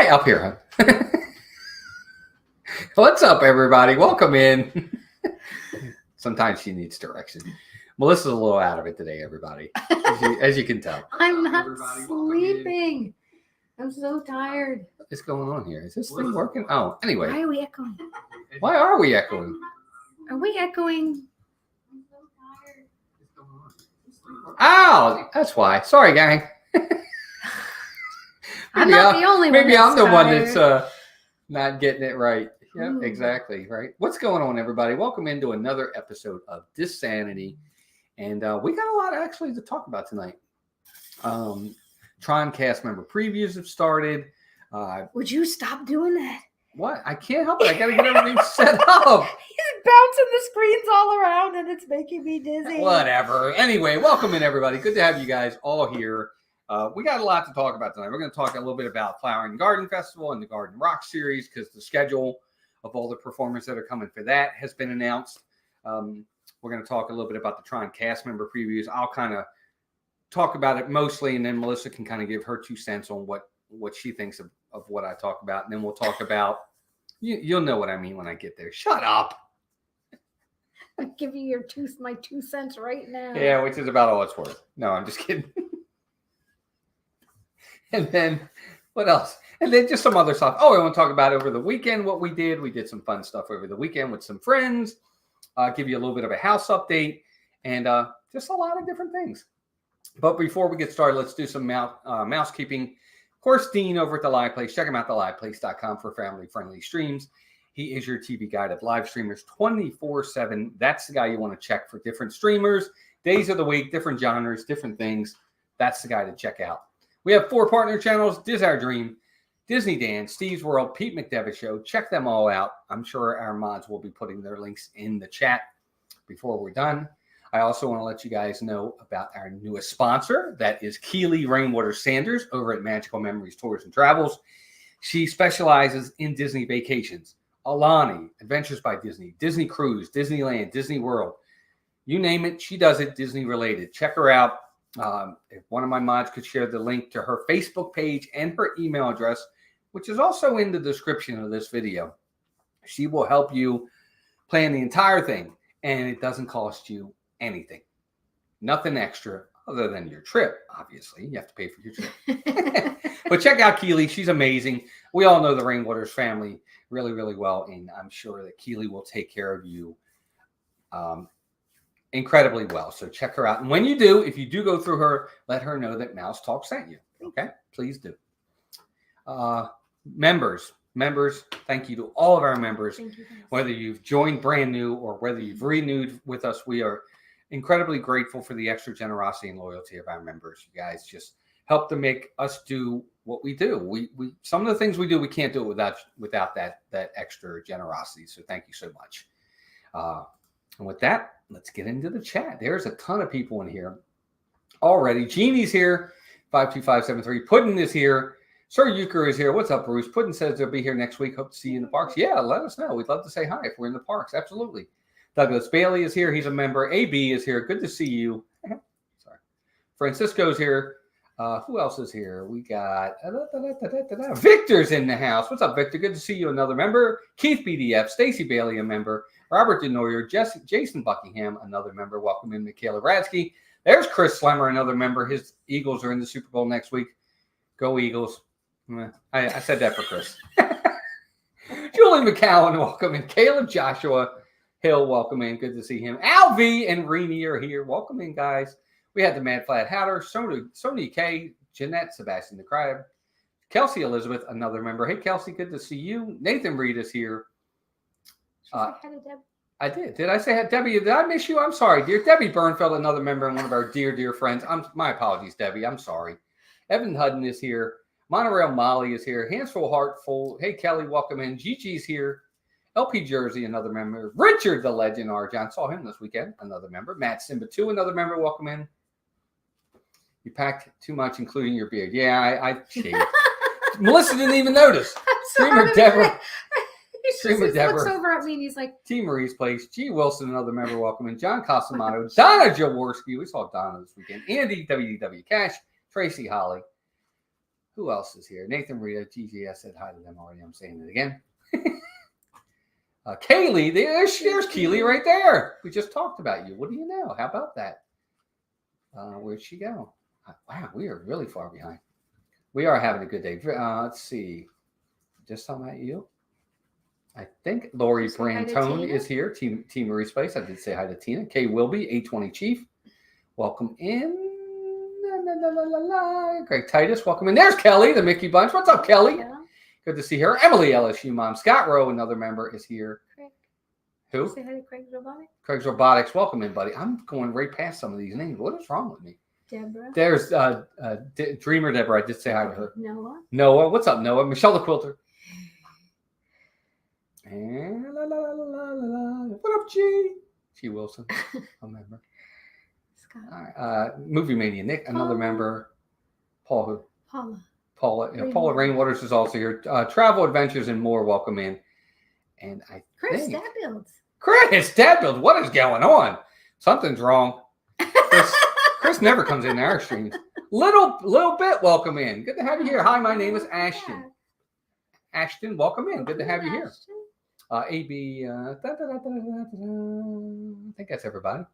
Hey, up here, huh? What's up, everybody? Welcome in. Sometimes she needs direction. Melissa's a little out of it today, everybody, as you can tell. I'm not sleeping. I'm so tired. What is going on here? Is this thing working? Oh, anyway. Why are we echoing? Why are we echoing? Are we echoing? I'm so tired. Ow! That's why. Sorry, gang. I'm not the only one. Maybe I'm the one tired. that's not getting it right. Yeah, Ooh. exactly. Right. What's going on, everybody? Welcome into another episode of DISANITY. And we got a lot actually to talk about tonight. TRON Cast member previews have started. Would you stop doing that? What? I can't help it. I got to get everything set up. He's bouncing the screens all around and it's making me dizzy. Whatever. Anyway, welcome in, everybody. Good to have you guys all here. We got a lot to talk about tonight. We're going to talk a little bit about Flower and Garden Festival and the Garden Rock series because the schedule of all the performers that are coming for that has been announced. We're going to talk a little bit about the TRON Cast member previews. I'll kind of talk about it mostly, and then Melissa can kind of give her 2 cents on what she thinks of what I talk about. And then we'll talk about, you'll know what I mean when I get there. Shut up. I'll give you my 2 cents right now. Yeah, which is about all it's worth. No, I'm just kidding. And then what else? And then just some other stuff. Oh, I want to talk about over the weekend what we did. We did some fun stuff over the weekend with some friends. Give you a little bit of a house update and just a lot of different things. But before we get started, let's do some mousekeeping. Of course, Dean over at The Live Place. Check him out, theliveplace.com for family-friendly streams. He is your TV guide of live streamers 24/7. That's the guy you want to check for different streamers, days of the week, different genres, different things. That's the guy to check out. We have 4 partner channels: Diz Our Dream, Disney Dan, Steve's World, Pete McDevitt Show. Check them all out. I'm sure our mods will be putting their links in the chat before we're done. I also want to let you guys know about our newest sponsor. That is Keylee Rainwaters-Sanders over at Magical Memories Tours and Travels. She specializes in Disney vacations. Alani, Adventures by Disney, Disney Cruise, Disneyland, Disney World. You name it, she does it Disney related. Check her out. If one of my mods could share the link to her Facebook page and her email address, which is also in the description of this video, she will help you plan the entire thing, and it doesn't cost you anything. Nothing extra other than your trip. Obviously, you have to pay for your trip. But check out Keylee. She's amazing. We all know the Rainwaters family really, really well, and I'm sure that Keylee will take care of you incredibly well. So check her out. And when you do, if you do go through her, let her know that Mouse Talk sent you. Okay? Please do. Members, thank you to all of our members. Thank you. Whether you've joined brand new or whether you've renewed with us, we are incredibly grateful for the extra generosity and loyalty of our members. You guys just help to make us do what we do. We some of the things we do, we can't do it without that extra generosity. So thank you so much. And with that, let's get into the chat. There's a ton of people in here already. Jeannie's here, 52573. Puddin is here. Sir Euchre is here. What's up, Bruce? Puddin says they'll be here next week. Hope to see you in the parks. Yeah, let us know. We'd love to say hi if we're in the parks. Absolutely. Douglas Bailey is here. He's a member. AB is here. Good to see you. Sorry. Francisco's here. Who else is here? We got Victor's in the house. What's up, Victor? Good to see you. Another member. Keith BDF. Stacy Bailey, a member. Robert DeNoyer. Jason Buckingham, another member. Welcome in, Michaela Radsky. There's Chris Slemmer, another member. His Eagles are in the Super Bowl next week. Go Eagles. I said that for Chris. Julie McCowan, welcome in. Caleb Joshua Hill, welcome in. Good to see him. Al V and Rini are here. Welcome in, guys. We had the Mad Flat Hatter, Sony K, Jeanette, Sebastian the Crab, Kelsey Elizabeth, another member. Hey, Kelsey, good to see you. Nathan Reed is here. I did. Did I say hi, Debbie? Did I miss you? I'm sorry, dear. Debbie Bernfeld, another member and one of our dear friends. My apologies, Debbie. I'm sorry. Evan Hudden is here. Monorail Molly is here. Handsful Heartful. Hey, Kelly, welcome in. Gigi's here. LP Jersey, another member. Richard the Legend Arjon. Saw him this weekend. Another member. Matt Simba 2, another member. Welcome in. You packed too much, including your beard. Yeah, I shaved. Melissa didn't even notice. Streamer Deborah. Streamer Deborah looks over at me and he's like, T. Marie's Place. G. Wilson, another member. Welcome in. John Costamato. Donna Jaworski. We saw Donna this weekend. Andy WDW Cash. Tracy Holly. Who else is here? Nathan Rita, GGS said hi to them already. I'm saying it again. Keylee, there's Keylee right there. We just talked about you. What do you know? How about that? Where'd she go? Wow, we are really far behind. We are having a good day. Let's see. Just talking about you. I think Lori Brantone is here. Team Marie's Place. I did say hi to Tina. Kay Wilby, 820 Chief. Welcome in. Greg Titus, welcome in. There's Kelly, the Mickey Bunch. What's up, Kelly? Yeah. Good to see her. Emily, LSU mom. Scott Rowe, another member, is here. Craig. Who? Say hi to Craig's Robotics. Craig's Robotics. Welcome in, buddy. I'm going right past some of these names. What is wrong with me? Deborah. There's Dreamer Deborah. I did say hi to her. Noah. Noah. What's up, Noah? Michelle the Quilter. And what up, G? G Wilson, a member. Scott. All right. Movie Mania. Nick, another member. Paul who? Paula. Paula Rainwaters is also here. Travel Adventures and More. Welcome in. And I Chris think Dadbuilds. Chris Dadbuilds. What is going on? Something's wrong. Chris never comes in our streams. Little bit. Welcome in. Good to have you here. Hi, my name is Ashton. Ashton, welcome in. Good to have you here. AB. I think that's everybody.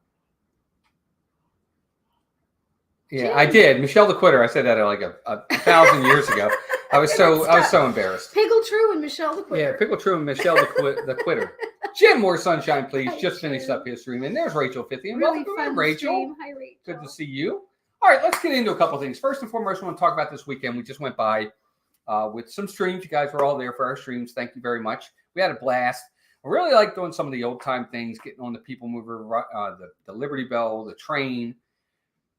Yeah, Jim. I did. Michelle the Quitter. I said that like a 1,000 years ago. I was so embarrassed. Pickle True and Michelle the Quitter. Yeah, Pickle True and Michelle the Quitter. Jim, more sunshine, please. Hi, Just finished Jim. up his stream. And there's Rachel 50. And Really welcome fun in, Rachel. stream. Hi, Rachel. Good to see you. All right, let's get into a couple things. First and foremost, I want to talk about this weekend. We just went by with some streams. You guys were all there for our streams. Thank you very much. We had a blast. I really like doing some of the old time things, getting on the People Mover, the Liberty Bell, the train.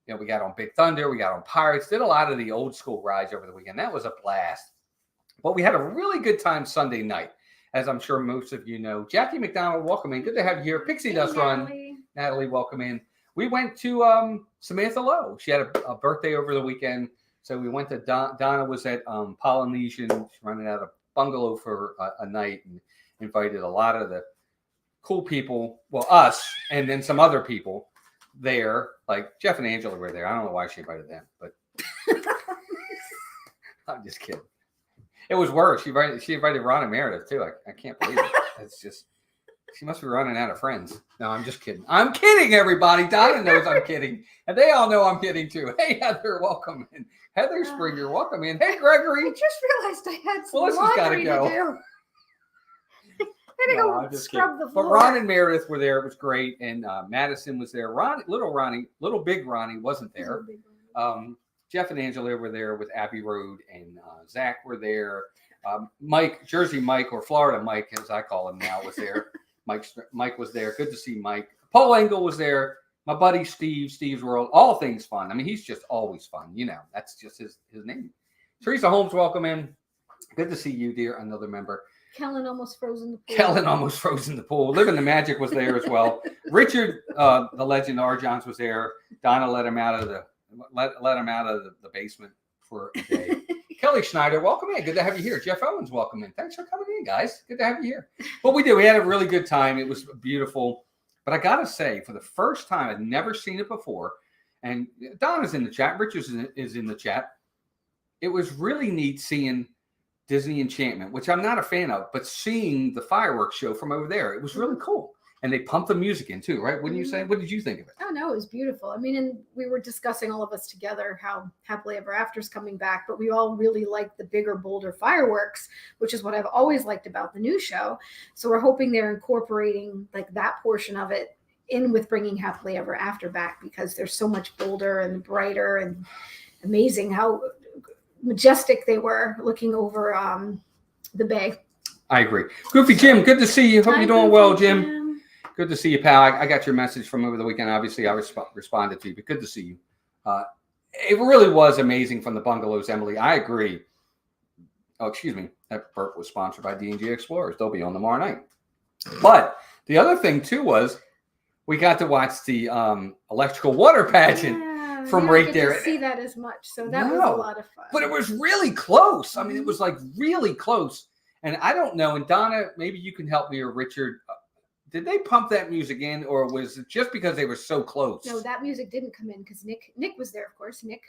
You know, we got on Big Thunder, we got on Pirates, did a lot of the old school rides over the weekend. That was a blast. But we had a really good time Sunday night, as I'm sure most of you know. Jackie McDonald, welcome in. Good to have you here. Pixie Dust Run. Natalie, welcome in. We went to Samantha Lowe. She had a birthday over the weekend. So we went to Donna was at Polynesian. She's running out of bungalow for a night and invited a lot of the cool people, well, us, and then some other people there. Like Jeff and Angela were there. I don't know why she invited them, but I'm just kidding. It was worse. She invited Ron and Meredith too. I can't believe it. It's just, she must be running out of friends. No, I'm just kidding. I'm kidding, everybody. Donna knows I'm kidding. And they all know I'm kidding too. Hey, Heather, welcome in. Heather Springer, welcome in. Hey, Gregory. I just realized I had some Melissa's gotta laundry go. to do. I had to I'm go just scrub kidding. the floor. But Ron and Meredith were there. It was great. And Madison was there. Little big Ronnie wasn't there. Jeff and Angela were there with Abbey Road, and Zach were there. Mike, Jersey Mike, or Florida Mike, as I call him now, was there. Mike was there. Good to see Mike. Paul Engel was there. My buddy Steve's World. All things fun. I mean, he's just always fun. You know, that's just his name. Teresa Holmes, welcome in. Good to see you, dear. Another member. Kellen almost froze in the pool. Kellen almost froze in the pool. Living the Magic was there as well. Richard, the legend, R. Johns was there. Donna let him out of the basement for a day. Kelly Schneider, welcome in. Good to have you here. Jeff Owens, welcome in. Thanks for coming in, guys. Good to have you here. But we did. We had a really good time. It was beautiful. But I got to say, for the first time, I'd never seen it before. And Donna's in the chat. Richard is in the chat. It was really neat seeing Disney Enchantment, which I'm not a fan of, but seeing the fireworks show from over there, it was really cool. And they pumped the music in too, right? Wouldn't you say? What did you think of it? Oh, no, it was beautiful. I mean, and we were discussing, all of us together, how Happily Ever After's coming back, but we all really like the bigger, bolder fireworks, which is what I've always liked about the new show. So we're hoping they're incorporating like that portion of it in with bringing Happily Ever After back, because they're so much bolder and brighter, and amazing how majestic they were looking over the bay. I agree. Goofy Jim, good to see you. Hope you're doing well, Jim. Good to see you, pal. I got your message from over the weekend. Obviously, I responded to you, but good to see you. It really was amazing from the bungalows, Emily. I agree. Oh, excuse me. That burp was sponsored by D&G Explorers. They'll be on tomorrow night. But the other thing, too, was we got to watch the electrical water pageant from right there. I didn't see that as much, so that was a lot of fun. But it was really close. I mean, it was like really close. And I don't know. And Donna, maybe you can help me, or Richard. Did they pump that music in, or was it just because they were so close? No, that music didn't come in because Nick was there, of course. Nick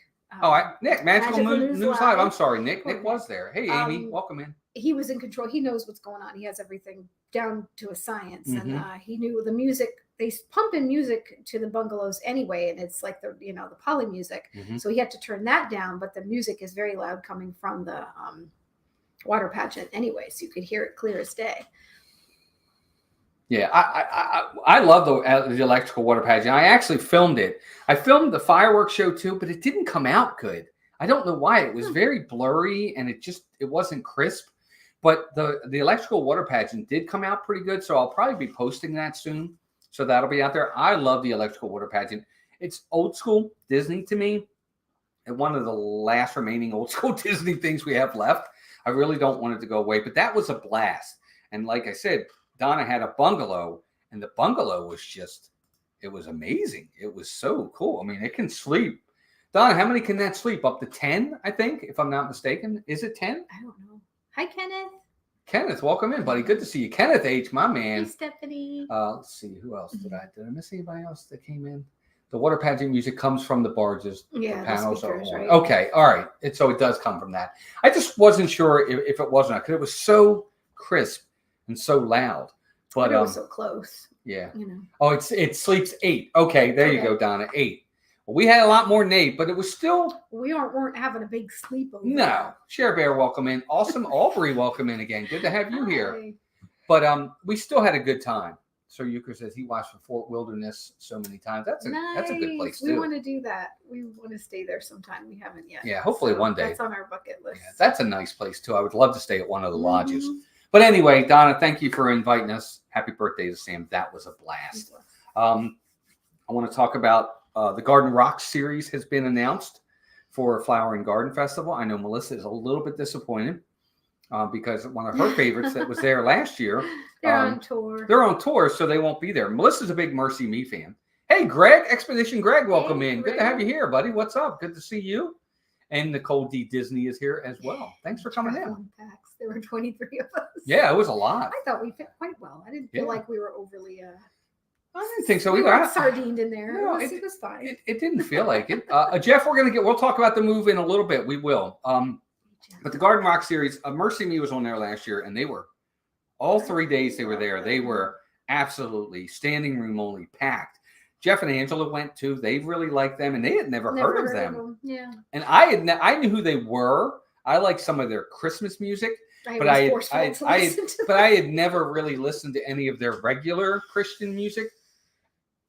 Nick, Magical News Live. I'm sorry, Nick. Poor Nick was there. Hey, Amy, welcome in. He was in control. He knows what's going on. He has everything down to a science, and Mhm. he knew the music. They pump in music to the bungalows anyway, and it's like the poly music. Mhm. So he had to turn that down, but the music is very loud coming from the water pageant anyway, so you could hear it clear as day. Yeah, I love the electrical water pageant. I actually filmed it. I filmed the fireworks show too, but it didn't come out good. I don't know why. It was very blurry and it wasn't crisp. But the electrical water pageant did come out pretty good, so I'll probably be posting that soon. So that'll be out there. I love the electrical water pageant. It's old school Disney to me, and one of the last remaining old school Disney things we have left. I really don't want it to go away, but that was a blast. And like I said, Donna had a bungalow, and the bungalow was it was amazing. It was so cool. I mean, it can sleep. Donna, how many can that sleep? Up to 10, I think, if I'm not mistaken. Is it 10? I don't know. Hi, Kenneth. Kenneth, welcome in, buddy. Good to see you. Kenneth H., my man. Hey, Stephanie. Let's see. Who else did I miss anybody else that came in? The water pageant music comes from the barges. Yeah, the panels speakers, are on. right? Okay, all right. So it does come from that. I just wasn't sure if it was or not because it was so crisp and so loud. But it was so close. Yeah. Oh, it sleeps 8. Okay, there you go, Donna. 8. Well, we had a lot more than 8, but it was still. We weren't having a big sleepover. No. Share Bear, welcome in. Awesome. Aubrey, welcome in again. Good to have you here. But we still had a good time. So Euchre says he watched the Fort Wilderness so many times. That's a good place too. We want to do that. We want to stay there sometime. We haven't yet. Yeah, hopefully one day. That's on our bucket list. Yeah, that's a nice place too. I would love to stay at one of the lodges. But anyway, Donna, thank you for inviting us. Happy birthday to Sam. That was a blast. I want to talk about the Garden Rocks series has been announced for Flower and Garden Festival. I know Melissa is a little bit disappointed because one of her favorites that was there last year. They're on tour. They're on tour, so they won't be there. Melissa's a big Mercy Me fan. Hey, Greg, Expedition Greg, welcome in. Greg. Good to have you here, buddy. What's up? Good to see you. And Nicole D. Disney is here as well. Thanks for coming in. There were 23 of us. Yeah, it was a lot. I thought we fit quite well. I didn't feel like we were overly. I didn't think so we either. Weren't sardined in there. No, it was fine. It didn't feel like it. Jeff, we'll talk about the move in a little bit. We will. But the Garden Rock series, Mercy Me was on there last year, and they were all 3 days they were there. They were absolutely standing room only packed. Jeff and Angela went too. They really liked them, and they had never heard of them. Yeah. And I knew who they were. I liked some of their Christmas music, but I had never really listened to any of their regular Christian music.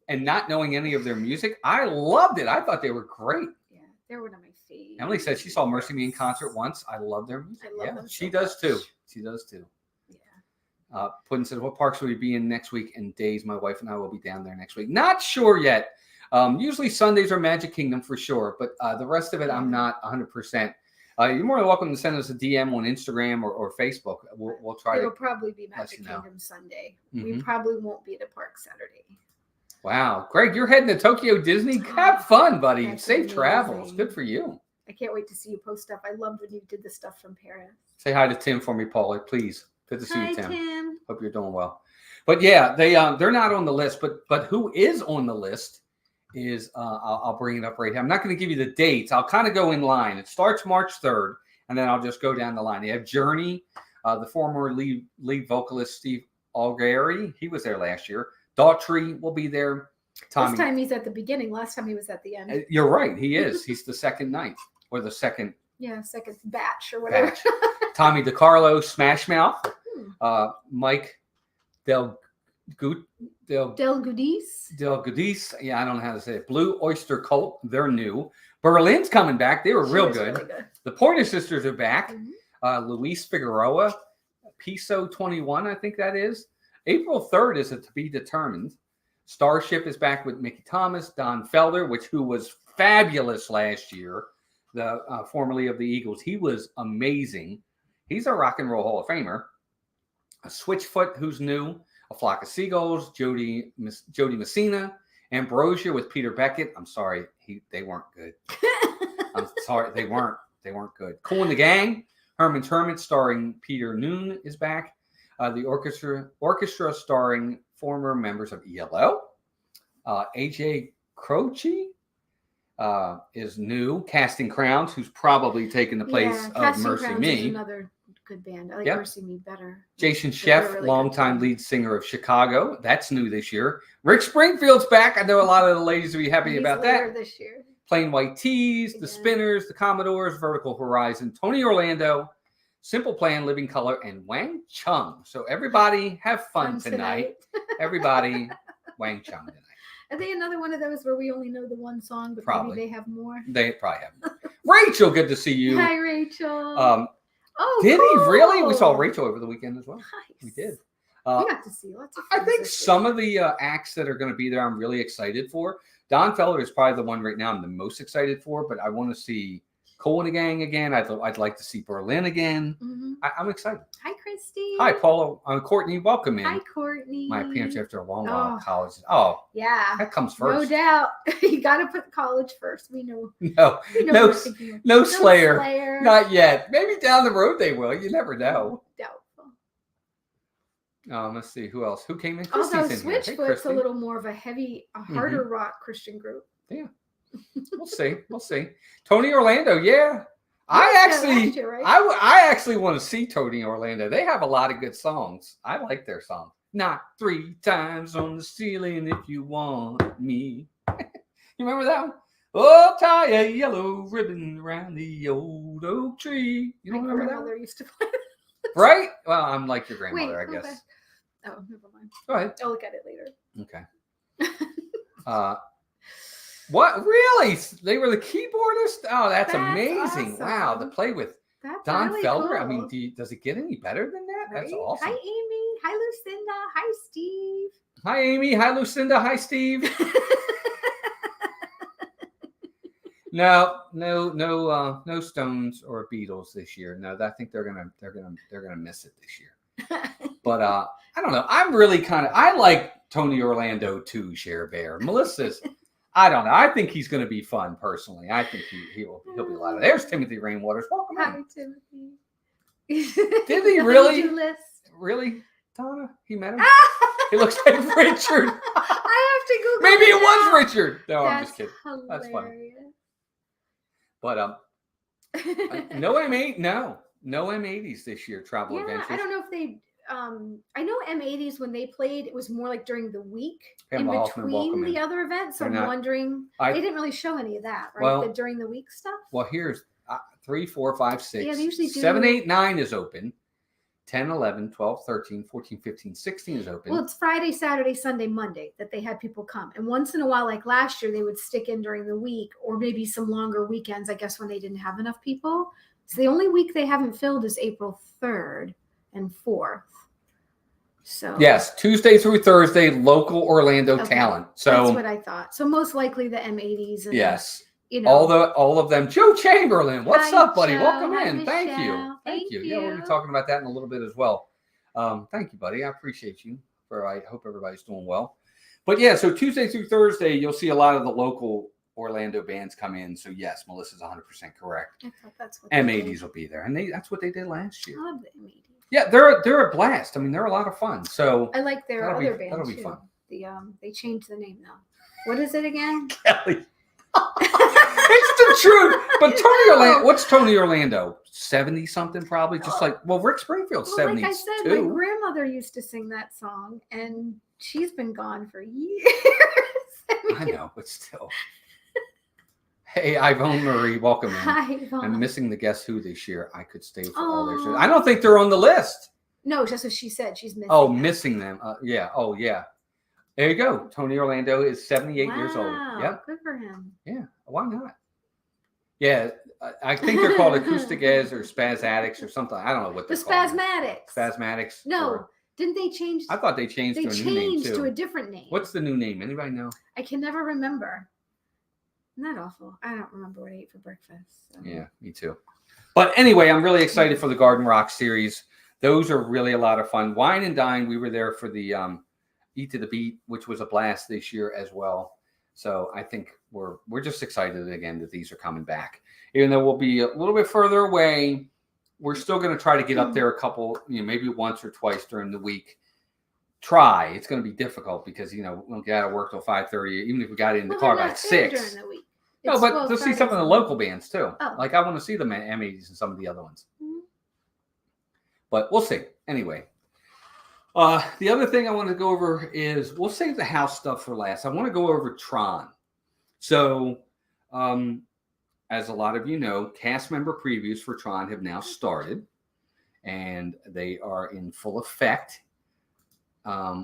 And not knowing any of their music, I loved it. I thought they were great. Yeah, they're one of my favorites. Emily said she saw Mercy Me in concert once. I love their music. I love them she so does much. too. She does too. Yeah. Puddin says, what parks will we be in next week and days? My wife and I will be down there next week. Not sure yet. Usually Sundays are Magic Kingdom for sure, but the rest of it, I'm not 100%. You're more than welcome to send us a DM on Instagram or Facebook. We'll try It'll probably be Magic Kingdom Sunday. We probably won't be at a park Saturday. Wow. Greg, you're heading to Tokyo Disney. Have fun, buddy. That's Safe amazing. travels. Good for you. I can't wait to see you post stuff. I loved when you did the stuff from Paris. Say hi to Tim for me, Paula, please. Good to see Hi, you, Tim. Tim. Hope you're doing well. But yeah, they're not on the list. But who is on the list is I'll bring it up right here. I'm not going to give you the dates. I'll kind of go in line. It starts March 3rd, and then I'll just go down the line. They have Journey, the former lead vocalist Steve Algary. He was there last year. Daughtry will be there. Tommy. This time he's at the beginning. Last time he was at the end. You're right. He is. He's the second night or the second. Yeah, second batch or whatever. Batch. Tommy DiCarlo, Smash Mouth. Mike Del Goudis. Yeah, I don't know how to say it. Blue Oyster Cult. They're new. Berlin's coming back. They were real good. Really good. The Pointer Sisters are back. Luis Figueroa. Piso 21, I think that is. April 3rd is to be determined. Starship is back with Mickey Thomas, Don Felder, who was fabulous last year, the formerly of the Eagles. He was amazing. He's a Rock and Roll Hall of Famer. A Switchfoot, who's new. A Flock of Seagulls, Jody Messina, Ambrosia with Peter Beckett. I'm sorry, they weren't good. I'm sorry, they weren't good. Cool and the Gang, Herman's Hermit starring Peter Noon is back. The orchestra starring former members of ELO. AJ Croce, is new. Casting Crowns, who's probably taken the place of Casting Mercy Crowns Me. is another good band. I like Yep. Mercy Me better. Jason They're Sheff, really good longtime too. lead singer of Chicago. That's new this year. Rick Springfield's back. I know a lot of the ladies will be happy He's about later that. this year. Plain White Tees, the Again. Spinners, the Commodores, Vertical Horizon, Tony Orlando, Simple Plan, Living Color, and Wang Chung. So everybody have fun tonight. Everybody, Wang Chung tonight. Are they another one of those where we only know the one song, but Probably. maybe they have more? They probably have. Rachel, good to see you. Hi, Rachel. Did he really? We saw Rachel over the weekend as well. Nice. We did. We got to see lots of I friends think this some year. of the acts that are going to be there, I'm really excited for. Don Feller is probably the one right now I'm the most excited for, but I want to see Cole and the Gang again. I'd like to see Berlin again. Mhm. I'm excited. Hi, Christy. Hi, Paula. Courtney, welcome in. Hi, Courtney. My appearance after a long while Oh. of college. Oh, Yeah. that comes No first. doubt. You got to put college first. We know. No, We know no, what we're thinking of. no Slayer. Slayer. Not yet. Maybe down the road they will. You never know. Doubtful. Let's see who else. Who came in? Although Christy's in here. Hey, Switchfoot's Christy. a little more of a heavy, harder rock Christian group. We'll see. We'll see. Tony Orlando. Yeah, Last year, right? I actually want to see Tony Orlando. They have a lot of good songs. I like their songs. Not 3 times on the ceiling if you want me. You remember that one? Oh, tie a yellow ribbon around the old oak tree. You don't My remember that grandmother one? used to play. Right? Well, I'm like your Wait, grandmother, I go guess. back. Oh, never mind. Go ahead. I'll look at it later. Okay. What? Really? They were the keyboardist? Oh, that's amazing. awesome. Wow. To play with That's Don really Felder. cool. I mean, does it get any better than that? That's Right? awesome. Hi, Amy. Hi, Lucinda. Hi, Steve. Hi, Amy. Hi, Lucinda. Hi, Steve. No Stones or Beatles this year. No, I think they're gonna miss it this year. But I don't know. I'm really I like Tony Orlando too, Cher Bear. Melissa's. I don't know. I think he's going to be fun personally. I think he'll be a lot of. There's Timothy Rainwaters. Welcome Hi, in. Timothy. Did he The really? honeydew list. Really, Donna? He met him. He looks like Richard. I have to Google. Maybe it now. was Richard. No, I'm That's just kidding. hilarious. That's funny. But no M8. No M80s this year. Travel Yeah, Adventures. I don't know if they. I know M80s when they played, it was more like during the week Pamela in Hoffman, between welcome the in. other events. So They're I'm not- wondering, I- they didn't really show any of that, right? Well- The during the week stuff. Well, here's 3, 4, 5, 6. Yeah, they usually do- 7, 8, 9 is open. 10, 11, 12, 13, 14, 15, 16 is open. Well, it's Friday, Saturday, Sunday, Monday that they had people come. And once in a while, like last year, they would stick in during the week or maybe some longer weekends, I guess, when they didn't have enough people. So the only week they haven't filled is April 3rd and 4th. So Yes, Tuesday through Thursday, local Orlando Okay, talent. that's So what I thought. So most likely the M80s. And, yes, you know, all of them. Joe Chamberlain, what's Hi, up, buddy? Joe. Welcome Hi, in. Thank you. Michelle. Thank Yeah, we'll be you. talking about that in a little bit as well. Thank you, buddy. I appreciate you. I hope everybody's doing well. But yeah, so Tuesday through Thursday, you'll see a lot of the local Orlando bands come in. So yes, Melissa's 100% correct. I thought that's what they M80s will be there, and that's what they did last did. year. I love the M80s. Yeah, they're a blast. I mean, they're a lot of fun. So I like their That'll be- other band that'll be too. fun. They changed the name now. What is it again? Kelly. It's the truth. But Tony Orlando, what's Tony Orlando? 70 something probably. Just like Rick Springfield's Well, 72. like I said, my grandmother used to sing that song, and she's been gone for years. I know, but still. Hey, Yvonne Marie, welcome in. Hi, Yvonne. I'm missing the Guess Who this year. I could stay for all their shows. Aw. I don't think they're on the list. No, that's what she said. She's missing. Oh, them. missing them. Yeah. Oh, yeah. There you go. Tony Orlando is 78 years old. Wow, Yep. good for him. Yeah. Why not? Yeah. I think they're called Acoustic Ez or Spazatics or something. I don't know what The they're called. Spasmatics. Spasmatics. No, or- didn't they change? I thought they changed they to a new name changed too. to a different name. What's the new name? Anybody know? I can never remember. Isn't that awful? I don't remember what I ate for breakfast. So. Yeah, me too. But anyway, I'm really excited for the Garden Rock series. Those are really a lot of fun. Wine and Dine, we were there for the Eat to the Beat, which was a blast this year as well. So I think we're just excited again that these are coming back. Even though we'll be a little bit further away, we're still going to try to get up there a couple, maybe once or twice during the week. It's going to be difficult because we'll get out of work till 5:30. Even if we got in the car they're by not there 6. during the week. No, but to see some of the Fridays. local bands too. Oh. Like I want to see the Emmys and some of the other ones. Mhm. But we'll see. Anyway. The other thing I want to go over is we'll save the house stuff for last. I want to go over TRON. So, as a lot of you know, cast member previews for TRON have now started, and they are in full effect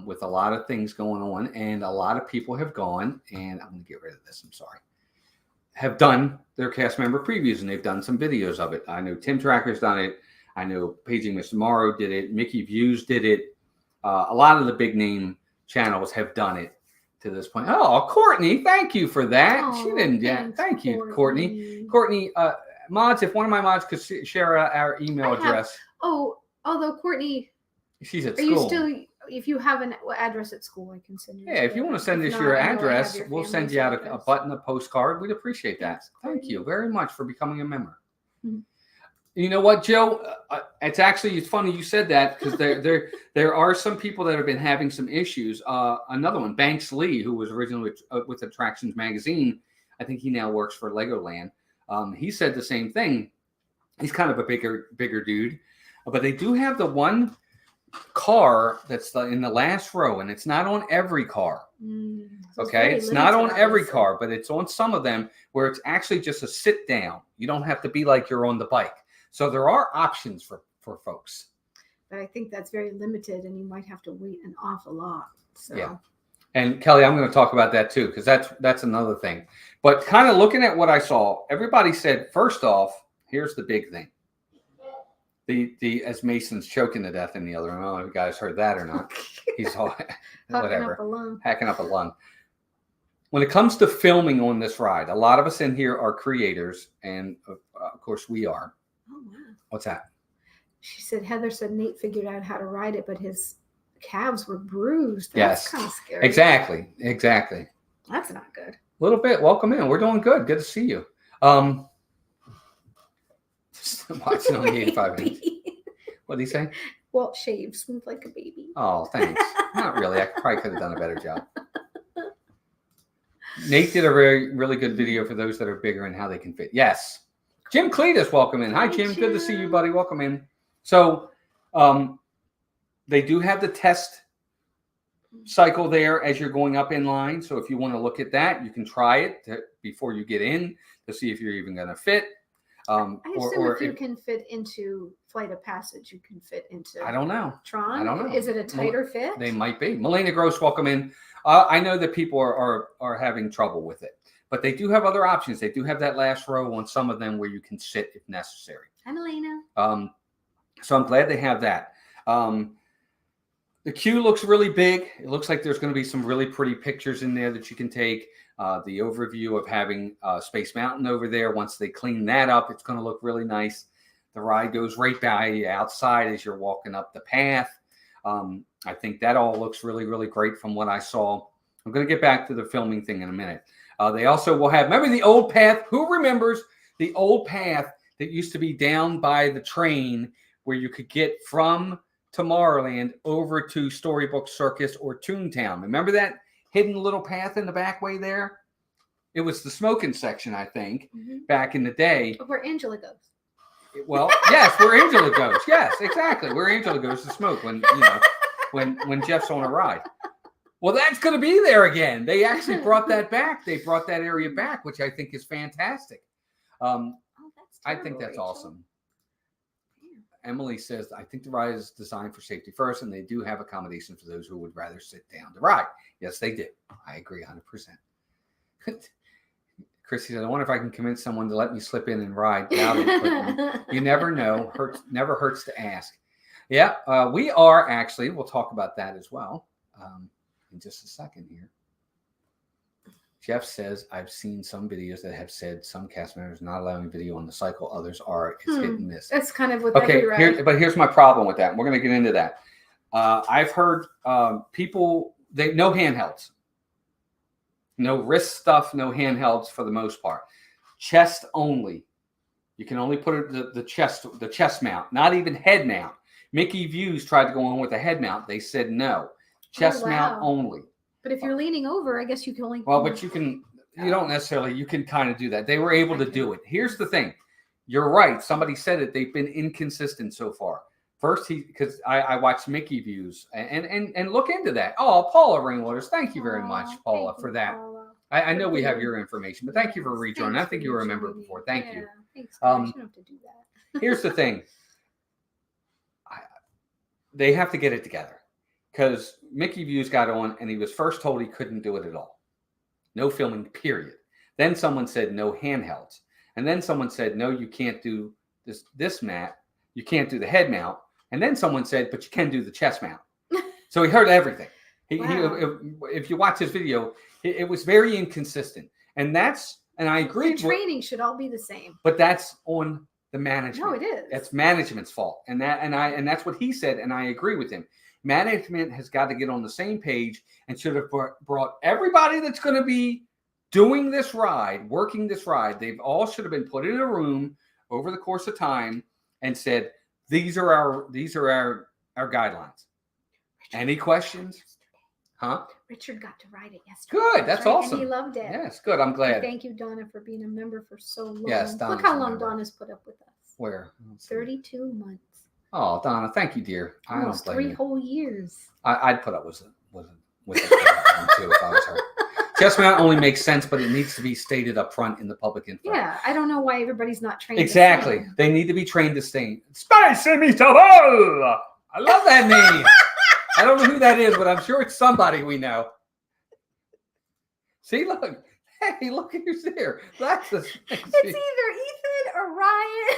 with a lot of things going on, and a lot of people have gone, and I'm going to get rid of this, I'm sorry, have done their cast member previews, and they've done some videos of it. I know Tim Tracker's done it. I know Paging Mr. Morrow did it. Mickey Views did it. A lot of the big name channels have done it to this point. Oh, Courtney, thank you for that. Oh, she didn't. Yeah, thanks, thank you, Courtney. Courtney, mods, if one of my mods could share our email address. Although Courtney, She's at are school. you still? If you have an address at school, I can send you. Yeah, if you want to send us your address, we'll send you out a button, a postcard. We'd appreciate that. Thank you very much for becoming a member. Mm-hmm. You know what, Joe? It's funny you said that because there are some people that have been having some issues. Another one, Banks Lee, who was originally with Attractions Magazine, I think he now works for Legoland. He said the same thing. He's kind of a bigger dude, but they do have the one car that's in the last row, and it's not on every car. Okay, it's not on every car, but it's on some of them where it's actually just a sit down. You don't have to be like you're on the bike. So there are options for folks. But I think that's very limited, and you might have to wait an awful lot. So. Yeah. And Kelly, I'm going to talk about that too, because that's another thing. But kind of looking at what I saw, everybody said, first off, here's the big thing. The as Mason's choking to death in the other room. I don't know if you guys heard that or not. He's all hacking up a lung. When it comes to filming on this ride, a lot of us in here are creators, and of course we are. Oh, wow. What's that? She said, Heather said Nate figured out how to ride it, but his calves were bruised. That's kind of scary. Exactly. That's not good. A little bit. Welcome in. We're doing good. Good to see you. Watching only 85 minutes. What did he say? Well, shaved smooth like a baby. Oh, thanks. Not really. I probably could have done a better job. Nate did a really good video for those that are bigger and how they can fit. Yes. Jim Cletus, welcome in. Hi, Jim. Good to see you, buddy. Welcome in. So they do have the test cycle there as you're going up in line. So if you want to look at that, you can try it before you get in to see if you're even going to fit. I assume if you can fit into Flight of Passage, you can fit into. I don't know. TRON. I don't know. Is it a tighter fit? They might be. Melina Gross, welcome in. I know that people are having trouble with it, but they do have other options. They do have that last row on some of them where you can sit if necessary. Hi, Melina. So I'm glad they have that. The queue looks really big. It looks like there's going to be some really pretty pictures in there that you can take. The overview of having Space Mountain over there. Once they clean that up, it's going to look really nice. The ride goes right by you outside as you're walking up the path. I think that all looks really, really great from what I saw. I'm going to get back to the filming thing in a minute. They also will have, remember the old path? Who remembers the old path that used to be down by the train where you could get from Tomorrowland over to Storybook Circus or Toontown? Remember that hidden little path in the back way there? It was the smoking section, I think, back in the day. Where Angela goes. Well, yes, where Angela goes. Yes, exactly. Where Angela goes to smoke when Jeff's on a ride. Well, that's going to be there again. They actually brought that back. They brought that area back, which I think is fantastic. I think that's awesome. Emily says, I think the ride is designed for safety first, and they do have accommodations for those who would rather sit down to ride. Yes, they do. I agree 100%. Chrissy said, I wonder if I can convince someone to let me slip in and ride. Doubt it, but you never know. Never hurts to ask. Yeah, we are actually. We'll talk about that as well in just a second here. Jeff says, I've seen some videos that have said some cast members not allowing video on the cycle. Others are. It's hit and miss. That's kind of what every ride. But here's my problem with that. We're going to get into that. I've heard people, no handhelds. No wrist stuff, no handhelds for the most part. Chest only. You can only put the chest mount, not even head mount. Mickey Views tried to go on with a head mount. They said no. Chest mount only. But if you're leaning over, I guess you can only. Well, but you can. You don't necessarily. You can kind of do that. They were able to do it. Here's the thing. You're right. Somebody said it. They've been inconsistent so far. First, because I watched Mickey Views and look into that. Oh, Paula Rainwaters, thank you very much, Paula, for that. Paula. I know we have your information, but thank you for rejoining. I think you remember it before. Thank you. Thanks. I shouldn't have to do that. Here's the thing. They have to get it together because Mickey Views got on and he was first told he couldn't do it at all. No filming, period. Then someone said no handhelds. And then someone said, no, you can't do this mat. You can't do the head mount. And then someone said, but you can do the chest mount. So he heard everything. If you watch his video, it was very inconsistent. And I agree. The training should all be the same. But that's on the management. No, it is. That's management's fault. And that's what he said. And I agree with him. Management has got to get on the same page and should have brought everybody that's going to be doing this ride, working this ride. They've all should have been put in a room over the course of time and said, these are our guidelines. Any questions? Huh? Richard got to ride it yesterday. Good. That's right. Awesome. And he loved it. Yes, good. I'm glad. And thank you, Donna, for being a member for so long. Yes, Donna's look how a long member. Donna's put up with us. Where? 32 months. Oh, Donna, thank you, dear. Almost 3 whole years. I'd put up with it too if I was her. Chest mount only makes sense, but it needs to be stated up front in the public info. Yeah, I don't know why everybody's not trained. Exactly. They need to be trained to sing. Spicy meatball! I love that name. I don't know who that is, but I'm sure it's somebody we know. See, look. Hey, look who's there. That's the. It's either Ethan or Ryan.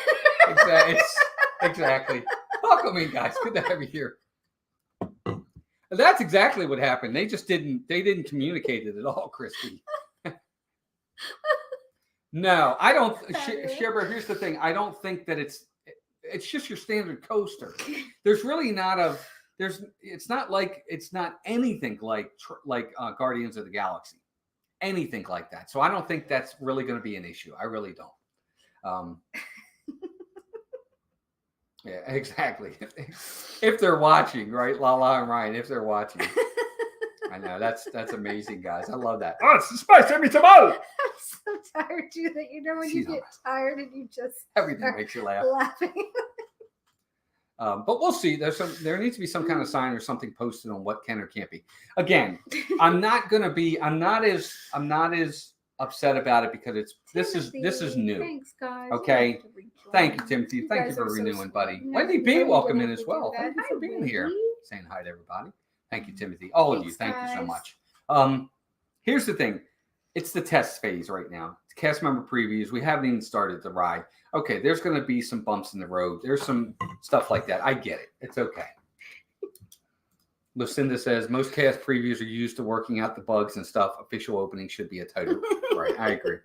Exactly. Welcome in, guys. Good to have you here. That's exactly what happened. They just didn't communicate it at all, Christy. No, I don't. Shibber, here's the thing. I don't think that it's just your standard coaster. There's really not it's not anything like Guardians of the Galaxy. Anything like that. So I don't think that's really going to be an issue. I really don't. Yeah, exactly. If they're watching, right? Lala and Ryan, if they're watching. I know. That's amazing, guys. I love that. Oh, it's the spice every time. I'm so tired too that when you get tired and you just everything makes you laugh. Laughing. But we'll see. There needs to be some kind of sign or something posted on what can or can't be. Again, I'm not as upset about it because this is new. Thanks, guys. Okay. Thank you, Timothy. Thank you for renewing, buddy. Wendy B, welcome in as well. Thank you for being here. Saying hi to everybody. Thank you, Timothy. All of you. Thank you so much. Here's the thing. It's the test phase right now. It's cast member previews. We haven't even started the ride. Okay, there's going to be some bumps in the road. There's some stuff like that. I get it. It's okay. Lucinda says, most cast previews are used to working out the bugs and stuff. Official opening should be a title. Right, I agree.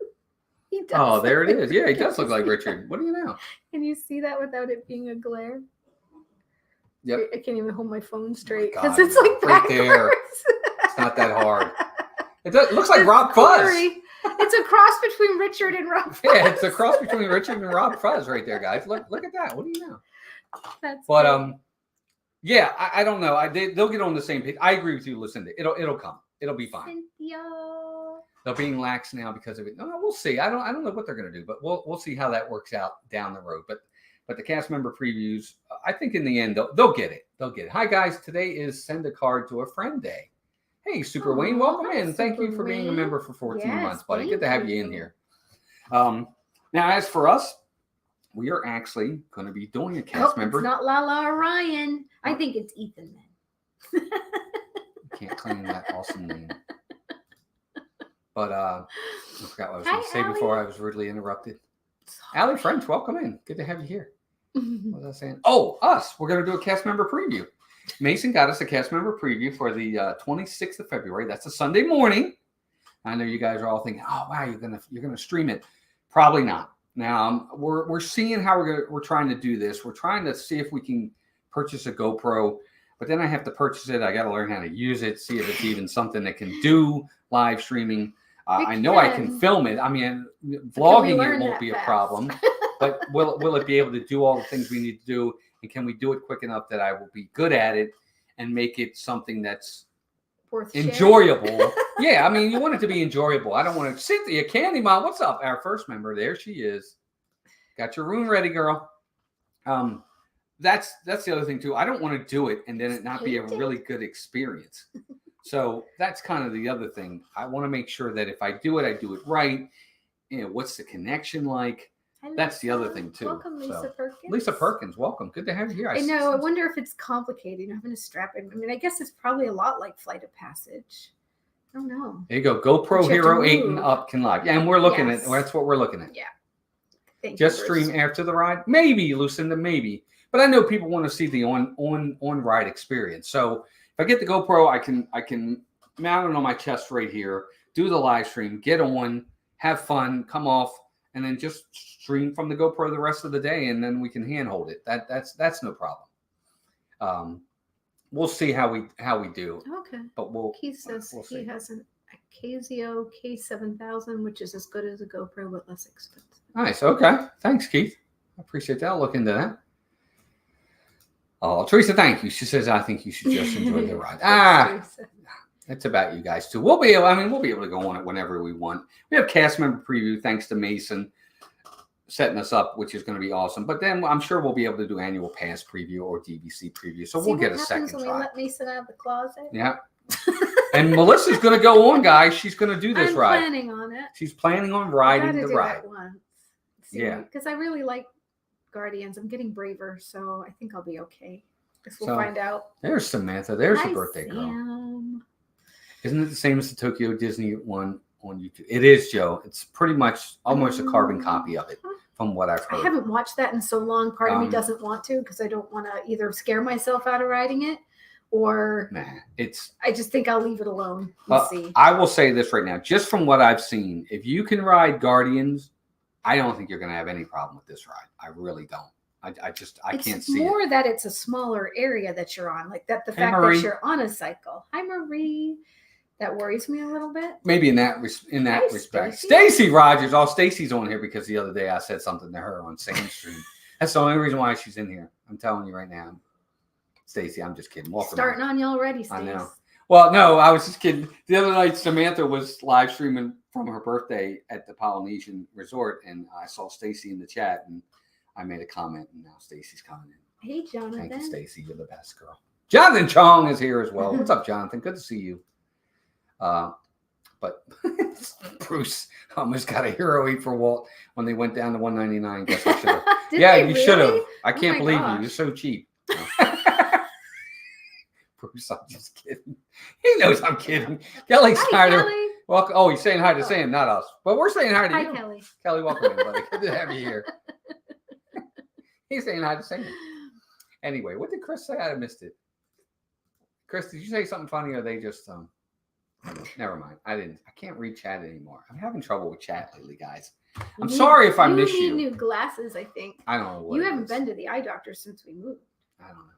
He does. Oh, there it is. Yeah, he does look like Richard. What do you know? Can you see that without it being a glare? Yep. I can't even hold my phone straight God, because it's like right backwards. there. It's not that hard. It looks like Rob Fuzz. It's a cross between Richard and Rob Fuzz. Yeah, it's a cross between Richard and Rob Fuzz right there, guys. Look at that. What do you know? That's but cool. Yeah, I don't know. They'll get on the same page. I agree with you, Lucinda. It'll come. It'll be fine. Cynthia. They're being lax now because of it. No, we'll see. I don't know what they're going to do, but we'll see how that works out down the road. But the cast member previews, I think in the end they'll get it. They'll get it. Hi guys, today is Send a Card to a Friend Day. Hey, Super Wayne, welcome in. Thank you for being a member for 14 months, buddy. Good to have you in here. Now, as for us, we are actually going to be doing a cast member. It's not Lala or Ryan. I think it's Ethan then. Can't claim that awesome name. But I forgot what I was going to say before I was rudely interrupted. Allie French, welcome in. Good to have you here. What was I saying? Oh, us. We're going to do a cast member preview. Mason got us a cast member preview for the 26th of February. That's a Sunday morning. I know you guys are all thinking, "Oh, wow, you're gonna stream it." Probably not. Now we're seeing how we're trying to do this. We're trying to see if we can purchase a GoPro, but then I have to purchase it. I got to learn how to use it, see if it's even something that can do live streaming. I know I can film it. I mean, vlogging it won't be a problem, but will it be able to do all the things we need to do? And can we do it quick enough that I will be good at it and make it something that's worth sharing. enjoyable. Yeah, I mean, you want it to be enjoyable. I don't want to. Cynthia, Candy Mom, what's up? Our first member, there she is. Got your room ready, girl. That's the other thing too. I don't want to do it and then it not be a really good experience. So that's kind of the other thing. I want to make sure that if I do it right. You know, what's the connection like? That's the other thing too. Welcome, Lisa Perkins. Lisa Perkins, welcome. Good to have you here. I know. I wonder if it's complicated having to strap in. I mean, I guess it's probably a lot like Flight of Passage. I don't know. There you go. GoPro Hero 8 and up can live. Yeah, and we're looking at. That's what we're looking at. Yeah. Just stream after the ride, maybe, Lucinda, maybe. But I know people want to see the on ride experience. So if I get the GoPro, I can mount it on my chest right here, do the live stream, get on, have fun, come off, and then just stream from the GoPro the rest of the day, and then we can handhold it. That's no problem. We'll see how we do. Okay. But Keith says we'll he see. has an Casio K7000, which is as good as a GoPro but less expensive. Nice. Okay. Thanks, Keith. I appreciate that. I'll look into that. Oh, Teresa, thank you. She says, I think you should just enjoy the ride. It's about you guys too. We'll be able to go on it whenever we want. We have cast member preview thanks to Mason setting us up, which is going to be awesome. But then I'm sure we'll be able to do annual pass preview or DVC preview. So we'll get a second try. When we let Mason out of the closet. Yeah. And Melissa's going to go on, guys. She's going to do this ride. I'm planning on it. She's planning on riding the ride. Yeah. Because I really like Guardians. I'm getting braver, so I think I'll be okay. Guess we'll find out. There's Samantha. There's your birthday Sam. girl. Isn't it the same as the Tokyo Disney one on YouTube? It is, Joe. It's pretty much almost a carbon copy of it, from what I've heard. I haven't watched that in so long. Part of me doesn't want to because I don't want to either scare myself out of riding it or I just think I'll leave it alone. We'll see. I will say this right now, just from what I've seen, if you can ride Guardians, I don't think you're going to have any problem with this ride. I really don't. I can't see it. It's more that it's a smaller area that you're on, like that. The fact Marie. that you're on a cycle. Hi, Marie. That worries me a little bit. Maybe in that respect. Stacy Rogers. Oh, Stacy's on here because the other day I said something to her on Sand Street. That's the only reason why she's in here. I'm telling you right now. Stacy, I'm just kidding. Welcome. Starting on you already, Stacy. I know. Well, no, I was just kidding. The other night, Samantha was live streaming from her birthday at the Polynesian Resort, and I saw Stacy in the chat, and I made a comment, and now Stacy's coming in. Hey, Jonathan. Thank you, Stacy. You're the best girl. Jonathan Chong is here as well. What's up, Jonathan? Good to see you. But Bruce almost got a Hero 8 for Walt when they went down to $199. Guess I should have. Yeah, you should have. I can't believe you. You're so cheap. Bruce, I'm just kidding. He knows I'm kidding. Kelly Snyder. Kelly. Welcome. Oh, he's saying hi to Sam, not us. But we're saying hi to you. Hi, Kelly. Kelly, welcome in, buddy. Good to have you here. He's saying hi to Sam. Anyway, what did Chris say? I missed it. Chris, did you say something funny, or they just never mind. I can't read chat anymore. I'm having trouble with chat lately, guys. I'm sorry if I miss you. You need new glasses, I think. I don't know what you haven't been to the eye doctor since we moved. I don't know.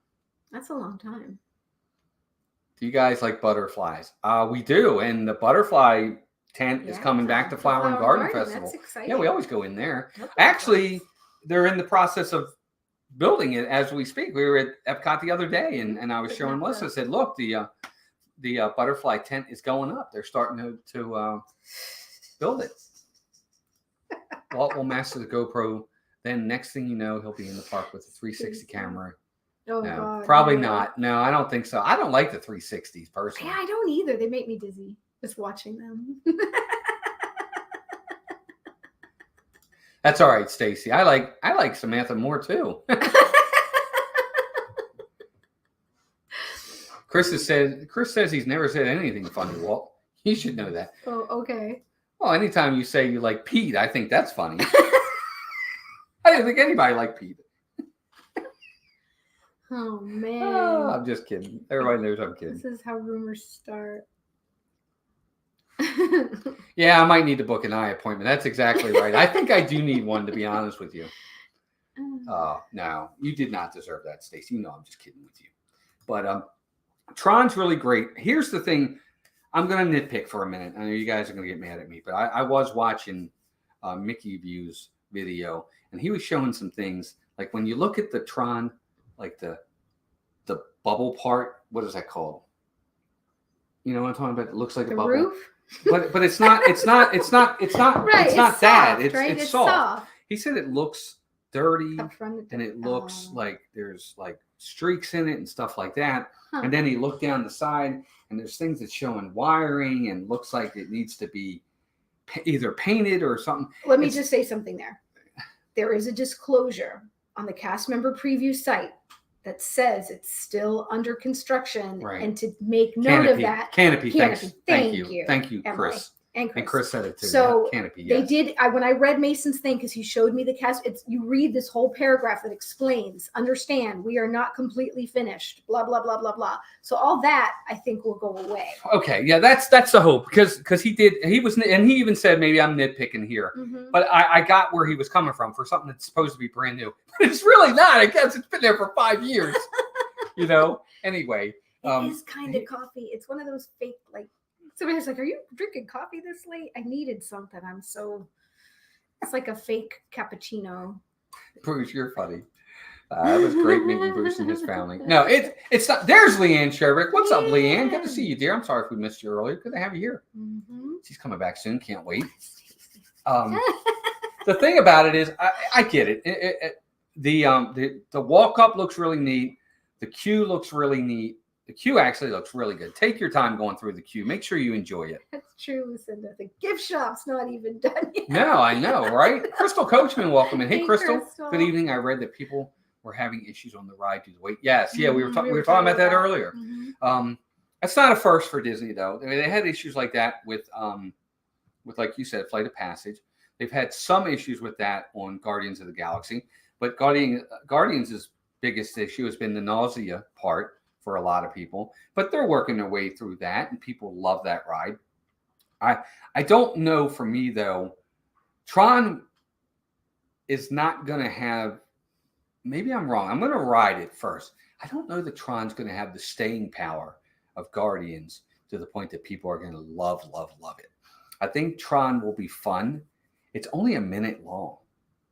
That's a long time. Do you guys like butterflies? We do, and the butterfly tent is coming back to Flower and Garden Festival. That's exciting. Yeah, we always go in there. Actually, they're in the process of building it as we speak. We were at Epcot the other day, and I was showing Melissa. I said, "Look, the butterfly tent is going up. They're starting to build it." Walt will master the GoPro. Then next thing you know, he'll be in the park with a 360 camera. Oh, no, God, probably not. No, I don't think so. I don't like the 360s personally. Yeah, I don't either. They make me dizzy just watching them. That's all right, Stacy. I like Samantha more too. Chris says he's never said anything funny, Walt. You should know that. Oh, okay. Well, anytime you say you like Pete, I think that's funny. I didn't think anybody liked Pete. Oh, man. Oh, I'm just kidding. Everybody knows I'm kidding. This is how rumors start. Yeah, I might need to book an eye appointment. That's exactly right. I think I do need one, to be honest with you. No, you did not deserve that, Stacey. You know I'm just kidding with you. But Tron's really great. Here's the thing. I'm going to nitpick for a minute. I know you guys are going to get mad at me, but I was watching Mickey View's video, and he was showing some things. Like when you look at the Tron, like the bubble part, what is that called? You know what I'm talking about? It looks like a The bubble. roof. But it's not Right, it's not it's that. soft, right? It's It's soft. He said it looks dirty Up front, and it looks oh. like there's like streaks in it and stuff like that. Huh. And then he looked down the side and there's things that's showing wiring and looks like it needs to be either painted or something. Let me just say something there. There is a disclosure on the cast member preview site that says it's still under construction, Right. and to make note of that. Canopy. Thanks. Thank you. you, Thank you, Emily. Chris. And Chris said it too. So yeah. Canopy. they Yes. did. When I read Mason's thing, because he showed me the cast, you read this whole paragraph that explains, understand, we are not completely finished, blah, blah, blah, blah, blah. So all that I think will go away. Okay. Yeah, that's the hope because he was, and he even said maybe I'm nitpicking here, but I got where he was coming from for something that's supposed to be brand new. But it's really not. I guess it's been there for 5 years. You know. Anyway, it is kind of coffee. It's one of those fake, like, somebody's like, "Are you drinking coffee this late?" I needed something. It's like a fake cappuccino. Bruce, you're funny. That was great meeting Bruce and his family. No, it's not. There's Leanne Sherrick. What's up, Leanne? Good to see you, dear. I'm sorry if we missed you earlier. Good to have you here. She's coming back soon. Can't wait. The thing about it is, I get it. The walk up looks really neat. The queue looks really neat. The queue actually looks really good. Take your time going through the queue. Make sure you enjoy it. That's true, Lucinda. The gift shop's not even done yet. No, I know, right? Crystal Coachman, welcome in. Hey, Crystal. Crystal. Good evening. I read that people were having issues on the ride due to wait. Yes, yeah, we were talking about that earlier. That's not a first for Disney, though. I mean, they had issues like that with like you said, Flight of Passage. They've had some issues with that on Guardians of the Galaxy, but Guardians' biggest issue has been the nausea part for a lot of people, but they're working their way through that, and people love that ride. I don't know, for me though, Tron is not going to have, maybe I'm wrong, I'm going to ride it first. I don't know that Tron's going to have the staying power of Guardians to the point that people are going to love it. I think Tron will be fun. It's only a minute long.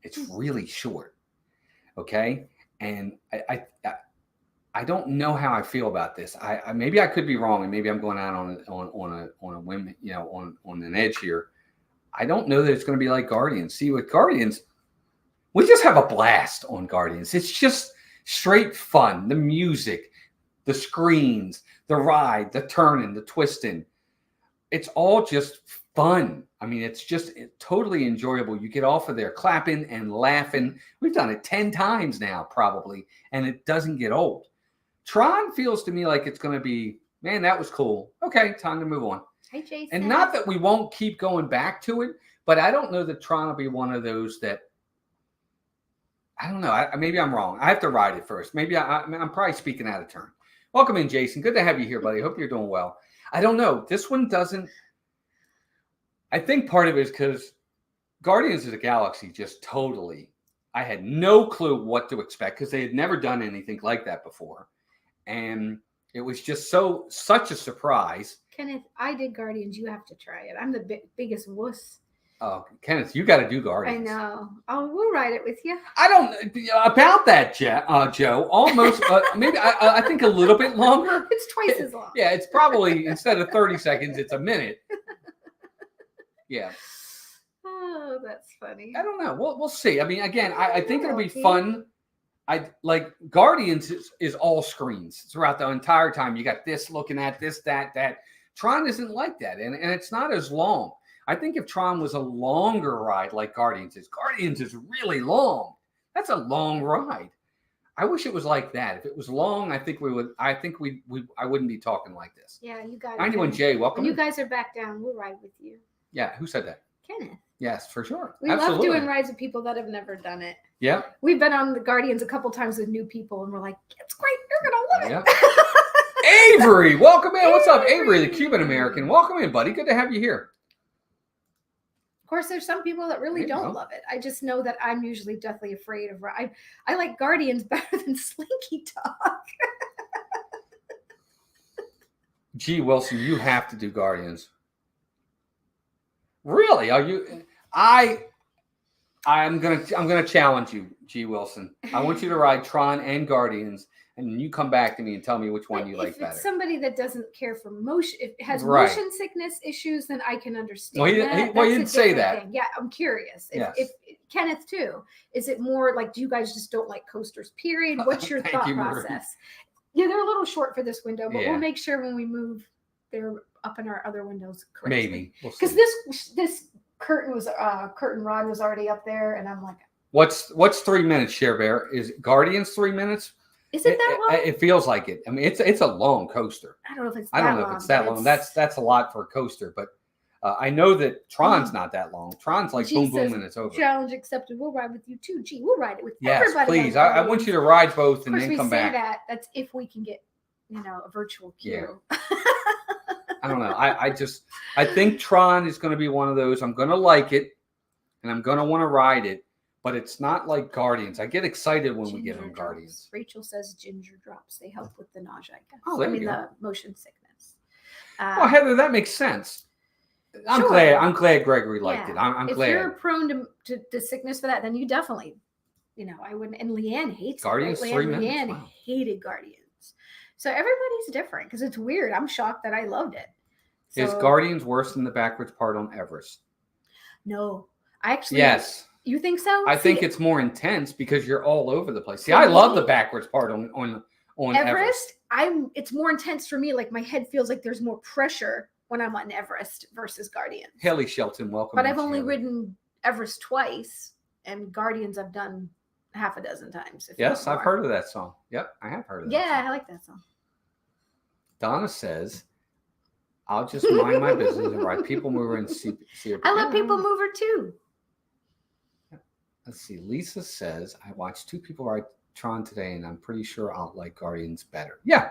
It's really short. Okay. And I don't know how I feel about this. I maybe I could be wrong, and maybe I'm going out on a whim, you know, on an edge here. I don't know that it's going to be like Guardians. See, with Guardians, we just have a blast on Guardians. It's just straight fun. The music, the screens, the ride, the turning, the twisting. It's all just fun. I mean, it's totally enjoyable. You get off of there clapping and laughing. We've done it 10 times now, probably, and it doesn't get old. Tron feels to me like it's going to be, man, that was cool. Okay, time to move on. Hey, Jason. And not that we won't keep going back to it, but I don't know that Tron will be one of those that, I don't know. Maybe I'm wrong. I have to ride it first. Maybe I'm probably speaking out of turn. Welcome in, Jason. Good to have you here, buddy. Hope you're doing well. I don't know. This one doesn't. I think part of it is because Guardians of the Galaxy just totally, I had no clue what to expect because they had never done anything like that before. And it was just such a surprise. Kenneth, I did Guardians. You have to try it. I'm the biggest wuss. Oh, Kenneth, you got to do Guardians. I know. We'll ride it with you. I don't about that, Joe. Almost, maybe I think a little bit longer. It's twice as long. Yeah, it's probably instead of 30 seconds, it's a minute. Yeah. Oh, that's funny. I don't know. We'll see. I mean, again, I think it'll be fun. I like Guardians is all screens throughout the entire time. You got this looking at this, that. Tron isn't like that, and it's not as long. I think if Tron was a longer ride like Guardians is really long. That's a long ride. I wish it was like that. If it was long, I think we would. I think I wouldn't be talking like this. Yeah, you got it. 91J, welcome. When you guys are back down, we'll ride with you. Yeah, who said that? Kenneth. Yes, for sure. We Absolutely. love doing rides with people that have never done it. Yeah. We've been on the Guardians a couple times with new people, and we're like, it's great. You're going to love it. Yeah. Avery, welcome in. What's up, Avery, the Cuban American? Welcome in, buddy. Good to have you here. Of course, there's some people that really don't love it. I just know that I'm usually deathly afraid of rides. I like Guardians better than Slinky Dog. Gee, Wilson, you have to do Guardians. Really? Are you? I'm gonna challenge you, G. Wilson. I want you to ride Tron and Guardians, and you come back to me and tell me which one But you if like it's better. somebody that doesn't care for motion, if it has Right. motion sickness issues, then I can understand Well, he that. didn't That's a say different that. thing. Yeah, I'm curious. Yes. If Kenneth too, is it more like, do you guys just don't like coasters? Period. What's your Thank thought you, Marie. process? Yeah, they're a little short for this window, but Yeah. we'll make sure when we move, they're up in our other windows correctly. Maybe we'll Because see. this curtain rod was already up there, and I'm like, What's 3 minutes, Share Bear? Is Guardians 3 minutes? is it that long? It feels like it. I mean, it's a long coaster. I don't know if it's. I don't know if it's that long. That's a lot for a coaster, but I know that Tron's not that long. Tron's like G boom boom says, and it's over. Challenge accepted. We'll ride with you too. Gee, we'll ride it with Yes, everybody. please. I want you to ride both and Of course, then we come say back. that. That's if we can get, a virtual queue. I don't know. I think Tron is going to be one of those. I'm going to like it, and I'm going to want to ride it, but it's not like Guardians. I get excited when we get Ginger on drops. Guardians. Rachel says ginger drops. They help with the nausea, I guess. Oh, there you go. the motion sickness. Well, Heather, that makes sense. I'm Sure. glad. I'm glad Gregory liked it. I'm if glad. you're prone to sickness for that, then you definitely, I wouldn't. And Leanne hates Guardians, it, right? 3 minutes. Leanne Wow. hated Guardians. So everybody's different because it's weird. I'm shocked that I loved it. So, Is Guardians worse than the backwards part on Everest? No, I actually. Yes. You think so? I think it's more intense because you're all over the place. See, For I love me, the backwards part on Everest. It's more intense for me. Like my head feels like there's more pressure when I'm on Everest versus Guardians. Haley Shelton, welcome. But I've only Haley. ridden Everest twice, and Guardians I've done half a dozen times. Yes, I've heard of that song. Yep, I have heard of that. Yeah, song. I like that song. Donna says, "I'll just mind my business and ride People Mover and see it." I love People Mover too. Let's see. Lisa says, "I watched 2 people ride Tron today, and I'm pretty sure I'll like Guardians better." Yeah,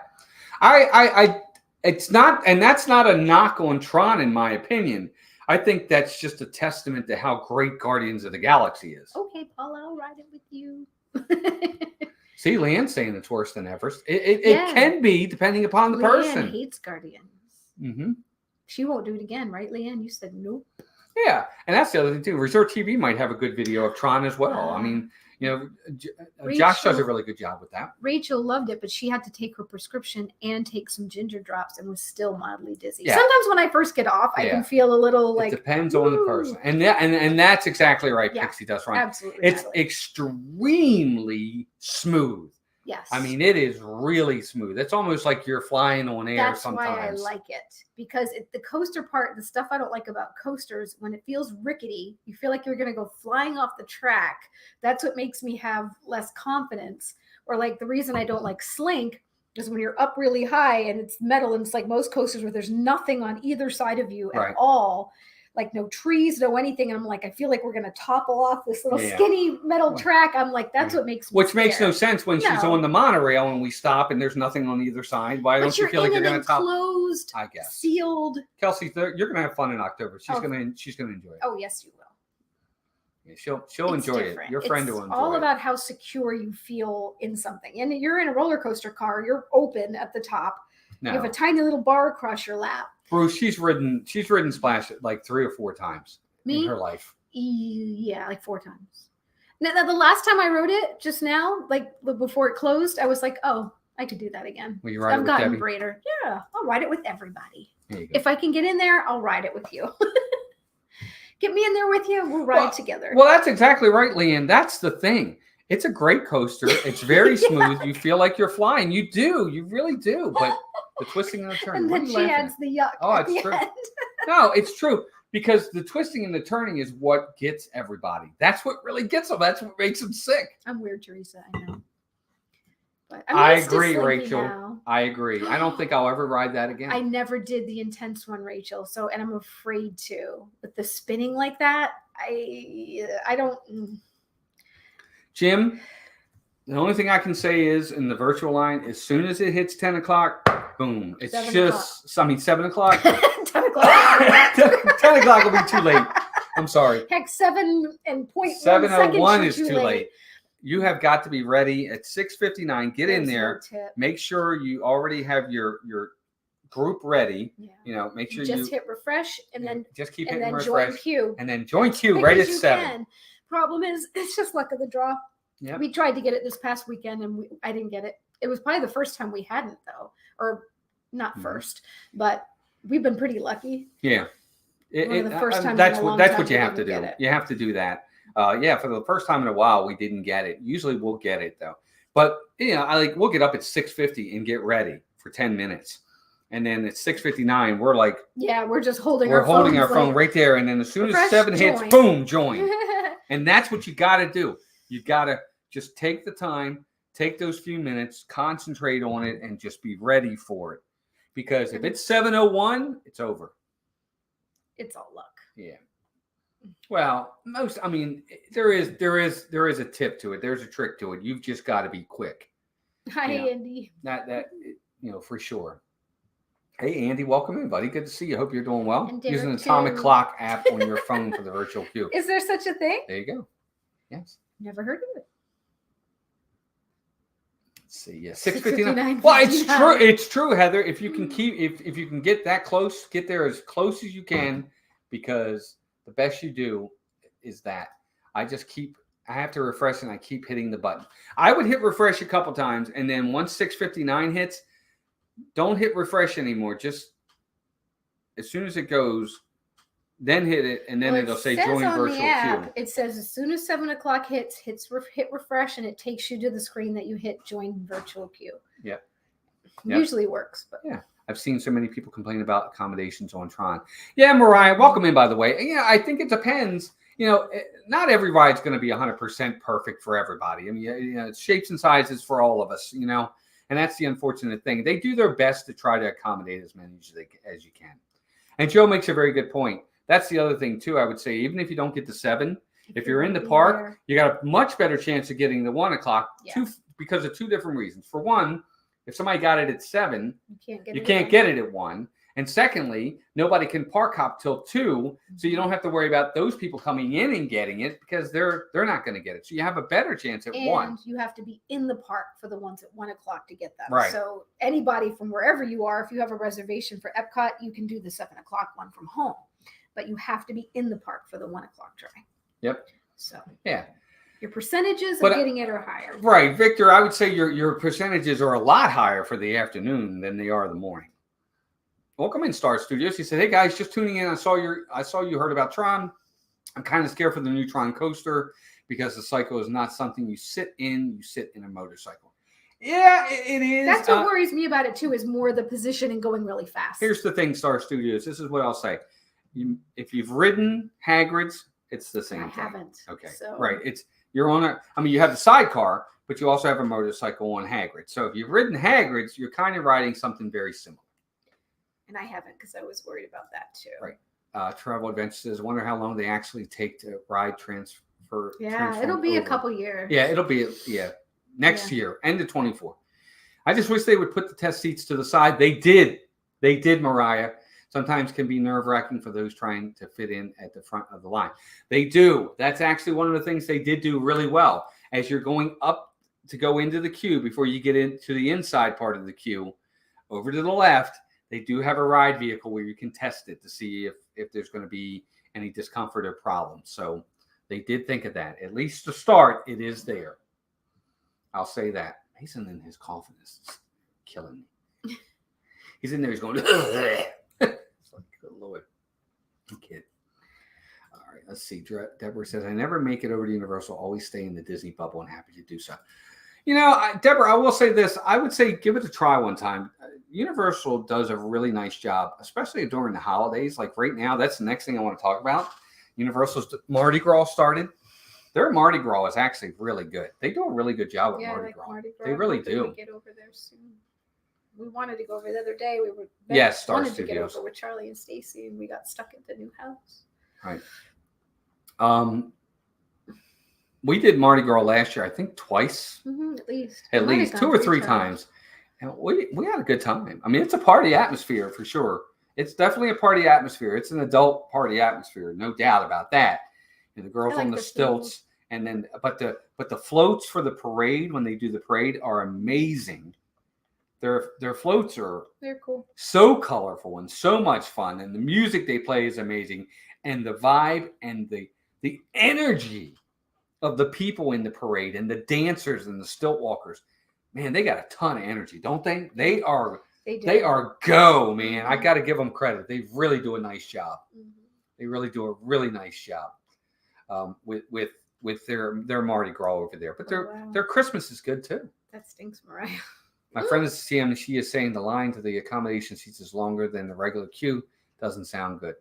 it's not, and that's not a knock on Tron, in my opinion. I think that's just a testament to how great Guardians of the Galaxy is. Okay, Paula, I'll ride it with you. See, Leanne's saying it's worse than Everest. It Yeah. can be, depending upon the person. Leanne hates Guardians. Mm-hmm. She won't do it again, right, Leanne? You said nope. Yeah, and that's the other thing too. Resort TV might have a good video of Tron as well. I mean, Josh does a really good job with that. Rachel loved it, but she had to take her prescription and take some ginger drops and was still mildly dizzy. Yeah. sometimes when I first get off, I can feel a little It like depends on the "Ooh." person, and that's exactly right. Yeah, Pixie does, Ron. Absolutely. It's Tyler. extremely smooth. Yes. I mean, it is really smooth. It's almost like you're flying on air that's sometimes. why I like it, because the coaster part, the stuff I don't like about coasters, when it feels rickety, you feel like you're going to go flying off the track. That's what makes me have less confidence. Or like the reason I don't like Slink is when you're up really high and it's metal, and it's like most coasters where there's nothing on either side of you Right. at all. Like no trees, no anything. And I'm like, I feel like we're going to topple off this little Yeah. skinny metal track. I'm like, that's what makes me Which makes no scared. sense when she's No. on the monorail and we stop and there's nothing on either side. Why But don't you you're feel like in you're an going to top? enclosed, I guess. sealed. Kelsey, you're going to have fun in October. She's Oh. going to enjoy it. Oh, yes, you will. Yeah, she'll It's enjoy different. it. Your friend It's will enjoy all it. about how secure you feel in something. And you're in a roller coaster car, you're open at the top. No. You have a tiny little bar across your lap. Bruce, she's ridden Splash like 3 or 4 times Me? in her life. Yeah, like 4 times. Now, the last time I rode it just now, like before it closed, I was like, oh, I could do that again. Will you ride it I've with gotten Debbie? braver. Yeah, I'll ride it with everybody. There you go. If I can get in there, I'll ride it with you. Get me in there with you. We'll ride together. Well, that's exactly right, Leanne. That's the thing. It's a great coaster. It's very smooth. You feel like you're flying. You do. You really do. But the twisting and the turning. and what then are you she laughing adds at? the yuck. Oh, at it's the true. end. No, it's true. Because the twisting and the turning is what gets everybody. That's what really gets them. That's what makes them sick. I'm weird, Teresa. I know. But I used to agree, Slinky Rachel. now. I agree. I don't think I'll ever ride that again. I never did the intense one, Rachel. So, and I'm afraid to. With the spinning like that, I don't. Jim, the only thing I can say is in the virtual line, as soon as it hits 10 o'clock, boom. It's 7 7 o'clock. 10 o'clock. 10 o'clock will be too late. I'm sorry. Heck, 7 and 0.1 7:01 seconds is too late. You have got to be ready at 6:59. Get in There's no there. tip. Make sure you already have your group ready. Yeah. You know, make sure Just you hit refresh and then just keep and hitting then join refresh queue. and then join queue Quick right as at you 7. can. problem is, it's just luck of the draw. Yeah. We tried to get it this past weekend, and I didn't get it. It was probably the first time we hadn't, though, or not first, but we've been pretty lucky. Yeah. One of the first times that's in a long that's time what you we have to didn't do. get it. You have to do that. Yeah, for the first time in a while, we didn't get it. Usually, we'll get it though. But we'll get up at 6:50 and get ready for 10 minutes, and then at 6:59, we're like, we're just holding our phone like, right there, and then as soon as refresh, 7 hits, join. boom, join. And that's what you got to do. You got to just take the time, take those few minutes, concentrate on it, and just be ready for it. Because if it's 7:01, it's over. It's all luck. Yeah. Well, there is a tip to it. There's a trick to it. You've just got to be quick. Hi, Andy. That for sure. Hey, Andy, welcome in, buddy. Good to see you. Hope you're doing well. And Using the Derek, Atomic too. Clock app on your phone for the virtual queue. Is there such a thing? There you go. Yes. Never heard of it. Let's see. Yeah, 6:59. 6:59. Well, it's true. It's true, Heather. If you can if you can get that close, get there as close as you can, because the best you do is that. I have to refresh, and I keep hitting the button. I would hit refresh a couple times, and then once 6:59 hits, don't hit refresh anymore. Just as soon as it goes, then hit it, and then it'll say join virtual queue. It says as soon as 7 o'clock hit refresh, and it takes you to the screen that you hit join virtual queue. Yeah. Usually works, but yeah. I've seen so many people complain about accommodations on Tron. Yeah, Mariah, welcome in, by the way. Yeah, I think it depends. Not every ride's going to be 100% perfect for everybody. I mean, it's shapes and sizes for all of us, and that's the unfortunate thing. They do their best to try to accommodate as many as you can. And Joe makes a very good point. That's the other thing, too, I would say. Even if you don't get to 7, if you're in the park, you got a much better chance of getting the 1 o'clock because of 2 different reasons. For one, if somebody got it at 7, you can't get it at 1. And secondly, nobody can park hop till 2, so you don't have to worry about those people coming in and getting it because they're not going to get it. So you have a better chance at 1. And you have to be in the park for the ones at 1 o'clock to get them. Right. So anybody from wherever you are, if you have a reservation for Epcot, you can do the 7 o'clock one from home. But you have to be in the park for the 1 o'clock dry. Yep. So yeah, your percentages of getting it are higher. Right, Victor. I would say your percentages are a lot higher for the afternoon than they are the morning. Welcome in, Star Studios. He said, "Hey guys, just tuning in. I saw you heard about Tron. I'm kind of scared for the new Tron coaster because the cycle is not something you sit in. You sit in a motorcycle. Yeah, it is. That's what worries me about it too. Is more the position and going really fast. Here's the thing, Star Studios. This is what I'll say. If you've ridden Hagrid's, it's the same thing. I haven't. Okay, so. right. You're on you have the sidecar, but you also have a motorcycle on Hagrid. So if you've ridden Hagrid's, you're kind of riding something very similar. And I haven't because I was worried about that too. Right. Travel Adventure says, wonder how long they actually take to ride transfer. Yeah, it'll be a couple years. Yeah, it'll be next year, end of 24. I just wish they would put the test seats to the side. They did, Mariah. Sometimes can be nerve-wracking for those trying to fit in at the front of the line. They do. That's actually one of the things they did do really well. As you're going up to go into the queue before you get into the inside part of the queue, over to the left, they do have a ride vehicle where you can test it to see if there's going to be any discomfort or problems. So they did think of that. At least to start, it is there. I'll say that. Mason in his coffin is killing me. He's in there. He's going, it's like, good Lord. Kid. All right, let's see. Deborah says, I never make it over to Universal. Always stay in the Disney bubble and happy to do so. Deborah, I will say this. I would say give it a try one time. Universal does a really nice job, especially during the holidays. Like right now, that's the next thing I want to talk about. Universal's Mardi Gras started. Their Mardi Gras is actually really good. They do a really good job with Mardi Gras. They really do. We get over there soon. We wanted to go over the other day. We were Star wanted Studios. to get over with Charlie and Stacy, and we got stuck at the new house. Right. We did Mardi Gras last year, I think twice. At least 2 or 3 times. And we had a good time. I mean, it's a party atmosphere for sure. It's definitely a party atmosphere. It's an adult party atmosphere, no doubt about that. And the girls on the stilts, and then but the floats for the parade when they do the parade are amazing. Their floats they're cool, so colorful and so much fun, and the music they play is amazing, and the vibe and the energy of the people in the parade and the dancers and the stilt walkers, man, they got a ton of energy, don't they? They are go, man. I got to give them credit. They really do a nice job. They really do a really nice job with their Mardi Gras over there. But their Christmas is good too. That stinks, Mariah. My friend is CM. She is saying the line to the accommodation seats is longer than the regular queue. Doesn't sound good.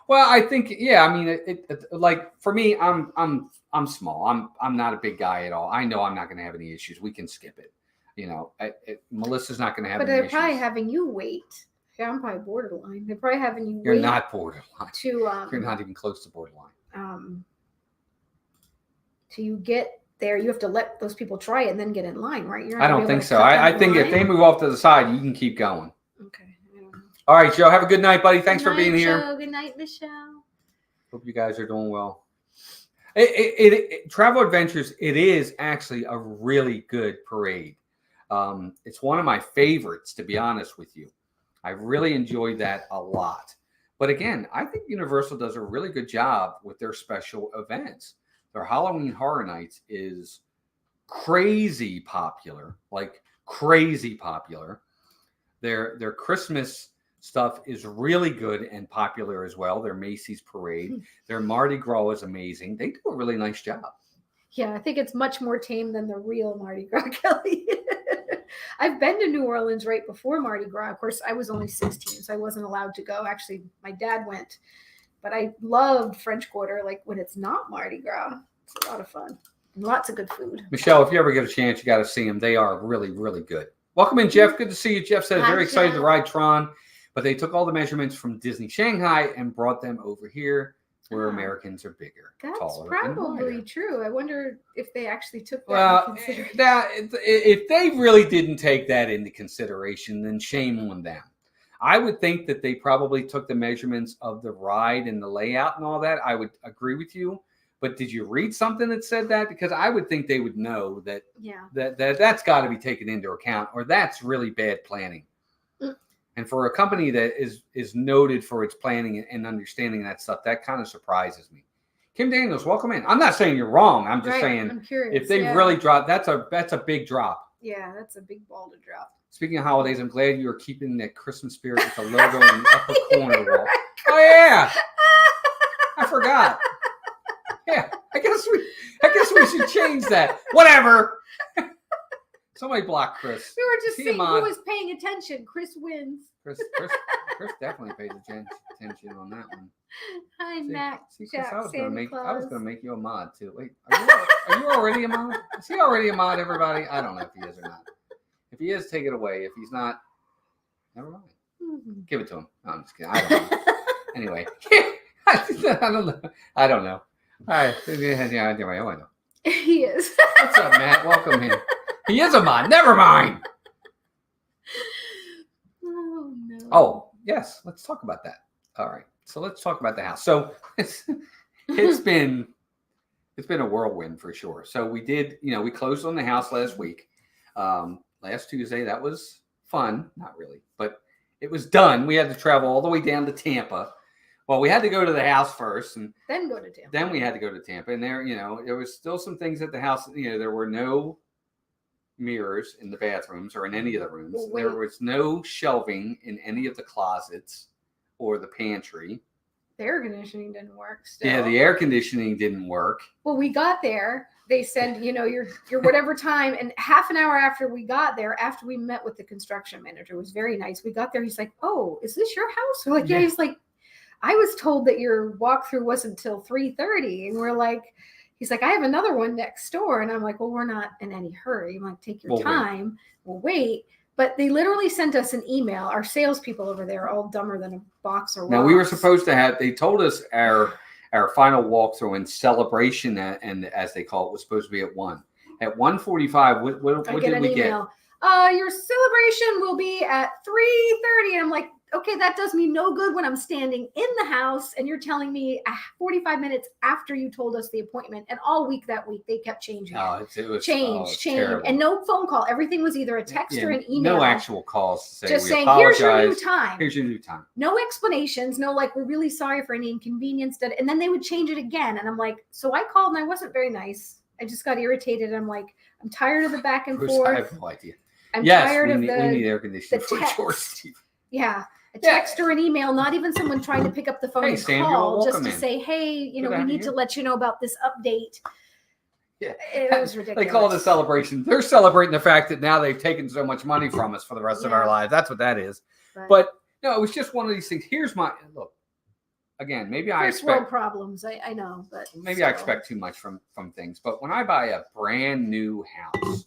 Well, I think, yeah. I mean, it like for me, I'm small. I'm not a big guy at all. I know I'm not going to have any issues. We can skip it. You know, Melissa's not going to have. But any they're issues. probably having you wait. Yeah, I'm probably borderline. They're probably having you. You're wait not borderline. You're not even close to borderline. Till you get there, you have to let those people try it and then get in line, right? I don't think so. I think if they move off to the side, you can keep going. Okay. All right, Joe. Have a good night, buddy. Thanks for being here. Joe. Good night, Michelle. Hope you guys are doing well. Travel Adventures, it is actually a really good parade. It's one of my favorites, to be honest with you. I really enjoyed that a lot. But again, I think Universal does a really good job with their special events. Their Halloween Horror Nights is crazy popular, like crazy popular. Their Christmas stuff is really good and popular as well. Their Macy's Parade, their Mardi Gras is amazing. They do a really nice job. Yeah, I think it's much more tame than the real Mardi Gras, Kelly. I've been to New Orleans right before Mardi Gras. Of course, I was only 16, so I wasn't allowed to go. Actually, my dad went. But I loved French Quarter, like when it's not Mardi Gras. It's a lot of fun. And lots of good food. Michelle, if you ever get a chance, you got to see them. They are really, really good. Welcome in, Jeff. Good to see you. Jeff said very excited to ride Tron, but they took all the measurements from Disney Shanghai and brought them over here where Americans are bigger, taller, probably true. I wonder if they actually took that into consideration. If they really didn't take that into consideration, then shame on them. I would think that they probably took the measurements of the ride and the layout and all that. I would agree with you. But did you read something that said that? Because I would think they would know that that's got to be taken into account, or that's really bad planning. And for a company that is noted for its planning and understanding that stuff, that kind of surprises me. Kim Daniels, welcome in. I'm not saying you're wrong. I'm just saying I'm curious, if they really dropped, that's a big drop. Yeah, that's a big ball to drop. Speaking of holidays, I'm glad you're keeping that Christmas spirit with the logo in the upper corner wall. Oh yeah, I forgot. Yeah, I guess we should change that. Whatever. Somebody block Chris. We were just saying who was paying attention. Chris wins. Chris definitely pays attention on that one. Hi, Max. See, Chris, I was gonna make you a mod too. Wait, are you already a mod? Is he already a mod, everybody? I don't know if he is or not. If he is, take it away. If he's not, never mind. Mm-hmm. Give it to him. No, I'm just kidding. I don't know. Anyway, I don't know. All right. Anyway, I know. He is. What's up, Matt? Welcome in. He is a mod. Never mind. Oh, no. Oh, yes. Let's talk about that. All right. So let's talk about the house. So it's been a whirlwind for sure. So we did, we closed on the house last week. Last Tuesday. That was fun. Not really, but it was done. We had to travel all the way down to Tampa. Well, we had to go to the house first and then go to Tampa. Then we had to go to Tampa. And there, there was still some things at the house. There were no mirrors in the bathrooms or in any of the rooms. Well, there was no shelving in any of the closets or the pantry. The air conditioning didn't work still. Yeah, the air conditioning didn't work. Well, we got there. They said, your whatever time. And half an hour after we got there, after we met with the construction manager, it was very nice. We got there. He's like, "Oh, is this your house?" We're like, yeah. He's like, "I was told that your walkthrough wasn't till 3:30." And we're like, he's like, "I have another one next door." And I'm like, "Well, we're not in any hurry. You might take your time. We'll wait." But they literally sent us an email. Our salespeople over there are all dumber than a box or Now, we were supposed to they told us our final walkthrough and celebration, and as they call it, was supposed to be at 1. At 1:45, what did we get? Your celebration will be at 3:30. And I'm like, okay, that does me no good when I'm standing in the house and you're telling me 45 minutes after you told us the appointment. And all week that week, they kept changing. It was change. Terrible. And no phone call. Everything was either a text or an email. No actual calls to say, just we saying, apologize. here's your new time. Here's your new time. No explanations. No, like, we're really sorry for any inconvenience. And then they would change it again. And I'm like, so I called and I wasn't very nice. I just got irritated. I'm like, I'm tired of the back and Bruce, I forth. have no idea. I'm Yes, tired we of need air conditioning the for text. George Steve. Yeah. A Yeah. text or an email, not even someone trying to pick up the phone Hey, and Sandra, call just welcome to in. say, hey, you know, Good we to need have to you. let you know about this update. Yeah. It was ridiculous. They call it a celebration. They're celebrating the fact that now they've taken so much money from us for the rest of our Yeah. lives. That's what that is. But no, it was just one of these things. Here's my look. Again, maybe I first world expect problems. I know, but maybe I expect too much from things. But when I buy a brand new house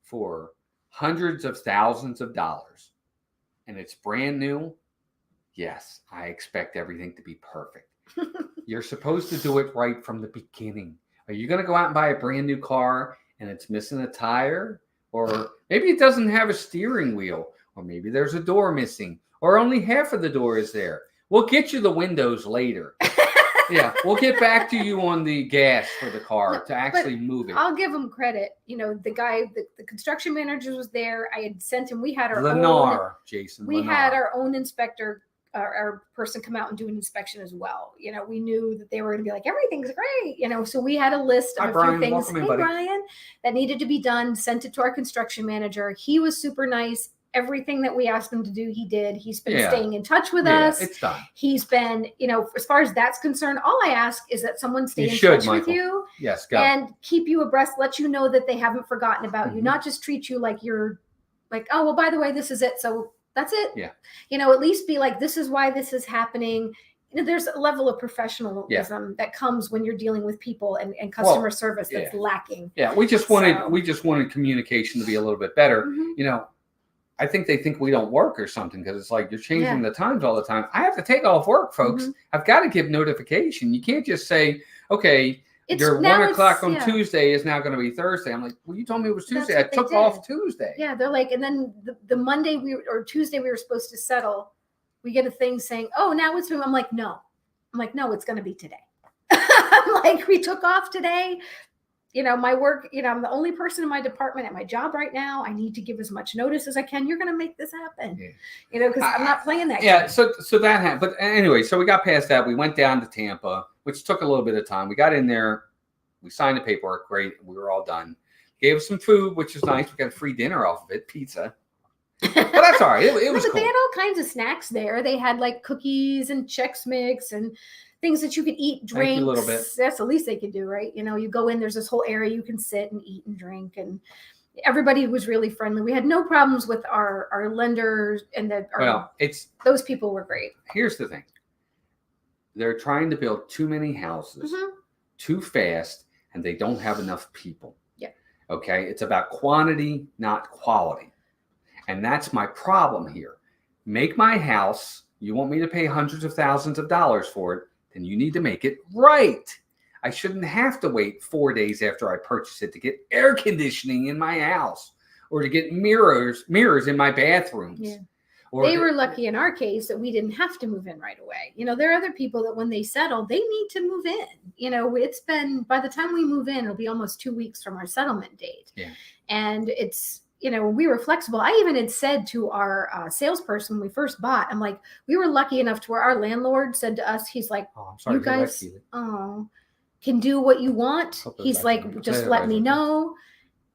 for hundreds of thousands of dollars and it's brand new, yes, I expect everything to be perfect. You're supposed to do it right from the beginning. Are you going to go out and buy a brand new car and it's missing a tire? Or maybe it doesn't have a steering wheel. Or maybe there's a door missing. Or only half of the door is there. We'll get you the windows later. Yeah, we'll get back to you on the gas for the car to actually move it. I'll give him credit. You know, the guy, the construction manager was there. I had sent him. We had our Lennar, Jason. We Lennar. had our own inspector, our person come out and do an inspection as well. You know, we knew that they were going to be like, everything's great. You know, so we had a list of Hi, a Brian. few things. Welcome in, Hey, buddy. Brian, that needed to be done. Sent it to our construction manager. He was super nice. Everything that we asked him to do, he did. He's been staying in touch with us. It's done. He's been, you know, as far as that's concerned, all I ask is that someone stay in touch with you. Yes, go. And keep you abreast, let you know that they haven't forgotten about you, not just treat you like you're like, oh, well, by the way, this is it. So that's it. Yeah. You know, at least be like, this is why this is happening. You know, there's a level of professionalism that comes when you're dealing with people and customer service that's lacking. Yeah, we just wanted communication to be a little bit better. Mhm. You know, I think they think we don't work or something because it's like you're changing the times all the time. I have to take off work, folks. I've got to give notification. You can't just say, okay, your 1 o'clock on Tuesday is now going to be Thursday. I'm like, well, you told me it was Tuesday. I took off Tuesday. Yeah, they're like, and then the Monday or Tuesday we were supposed to settle. We get a thing saying, oh, now it's him. I'm like, no, it's going to be today. I'm like, we took off today. You know, my work, you know, I'm the only person in my department at my job right now. I need to give as much notice as I can. You're going to make this happen, you know, because I'm not playing that game. So that happened. But anyway, so we got past that. We went down to Tampa, which took a little bit of time. We got in there. We signed the paperwork. Great. We were all done. Gave us some food, which is nice. We got a free dinner off of it, pizza. But that's all right. It was cool. They had all kinds of snacks there. They had like cookies and Chex Mix and things that you could eat, drink. A little bit. That's the least they could do, right? You know, you go in, there's this whole area you can sit and eat and drink, and everybody was really friendly. We had no problems with our lenders and those people were great. Here's the thing. They're trying to build too many houses too fast, and they don't have enough people. Yeah. Okay. It's about quantity, not quality. And that's my problem here. Make my house. You want me to pay hundreds of thousands of dollars for it, then you need to make it right. I shouldn't have to wait 4 days after I purchase it to get air conditioning in my house or to get mirrors in my bathrooms. Yeah. They were lucky in our case that we didn't have to move in right away. You know, there are other people that when they settle, they need to move in. You know, it's been, by the time we move in, it'll be almost 2 weeks from our settlement date. Yeah. And it's, you know, we were flexible. I even had said to our salesperson when we first bought, I'm like, we were lucky enough to where our landlord said to us, he's like, you guys can do what you want. He's like, just let me know,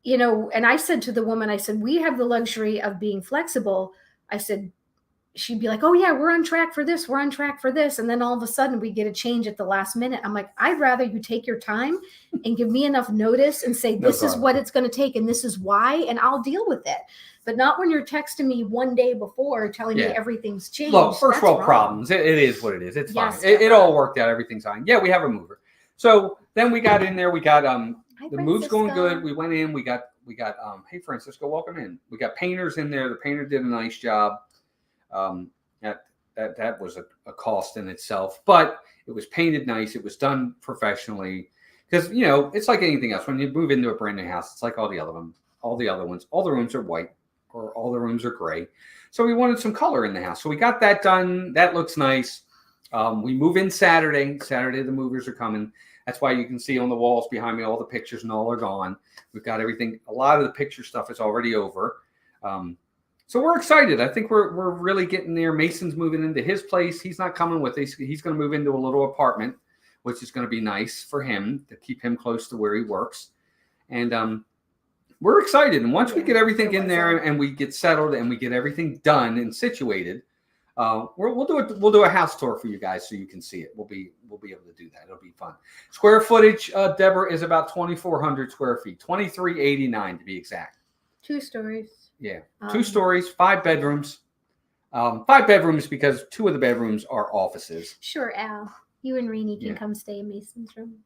you know. And I said to the woman, I said, we have the luxury of being flexible. I said, she'd be like, oh yeah, we're on track for this. We're on track for this. And then all of a sudden we get a change at the last minute. I'm like, I'd rather you take your time and give me enough notice and say, this is what it's going to take. And this is why, and I'll deal with it. But not when you're texting me 1 day before telling me everything's changed. Look, first world problems. It is what it is. It's fine. It all worked out. Everything's fine. Yeah, we have a mover. So then we got in there. We got the move's going good. We went in. We got hey Francisco, welcome in. We got painters in there. The painter did a nice job. That was a cost in itself, but it was painted nice. It was done professionally because, you know, it's like anything else. When you move into a brand new house, it's like all the other ones. All the rooms are white or all the rooms are gray. So we wanted some color in the house. So we got that done. That looks nice. We move in Saturday. Saturday, the movers are coming. That's why you can see on the walls behind me, all the pictures and all are gone. We've got everything. A lot of the picture stuff is already over. So we're excited. I think we're really getting there. Mason's moving into his place. He's not coming with us. He's going to move into a little apartment, which is going to be nice for him to keep him close to where he works. And we're excited. And once we Yeah, get everything it in was, there and we get settled and we get everything done and situated, we'll do a house tour for you guys so you can see it. We'll be able to do that. It'll be fun. Square footage, Deborah, is about 2,400 square feet, 2,389 to be exact. 2 stories. Yeah, 2 stories, 5 bedrooms. 5 bedrooms because 2 of the bedrooms are offices. Sure, Al. You and Rainey can Yeah. come stay in Mason's room.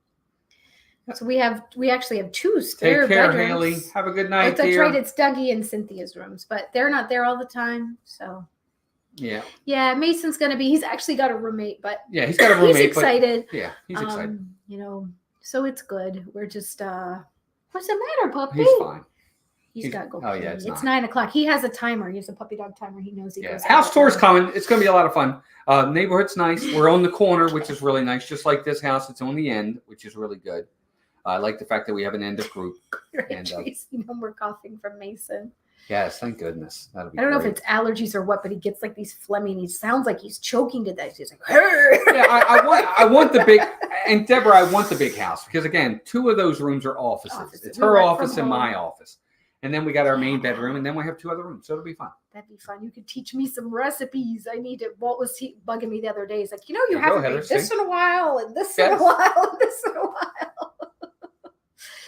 So we actually have 2 spare Take care, bedrooms. Haley. Have a good Oh, night, that's dear. right. It's Dougie and Cynthia's rooms, but they're not there all the time. So Yeah. yeah, Mason's gonna be. He's actually got a roommate, but Yeah, he's got a roommate. he's excited. But yeah, he's excited. So it's good. We're just what's the matter, puppy? He's fine. He's got to go. Oh, yeah, pee. it's 9 o'clock. He has a timer. He has a puppy dog timer. He knows he Yeah. goes. House out tour's now. coming. It's going to be a lot of fun. Neighborhood's nice. We're on the corner, which is really nice. Just like this house, it's on the end, which is really good. I like the fact that we have an end of group. Right, And, Tracy, no more coughing from Mason. Yes, thank goodness. That'll be I don't know if great. it's allergies or what, but he gets like these phlegmy and he sounds like he's choking to death. He's like, "Hey!" Yeah, I want the big, and Deborah, I want the big house because again, 2 of those rooms are offices. It's We her work from office and home. my office. And then we got our main bedroom and then we have 2 other rooms. So it'll be fun. That'd be fun. You could teach me some recipes. I need it. Walt was bugging me the other day. He's like, you Yeah, go haven't ahead, made let's this see. in a while and this in Yes. a while and this in a while.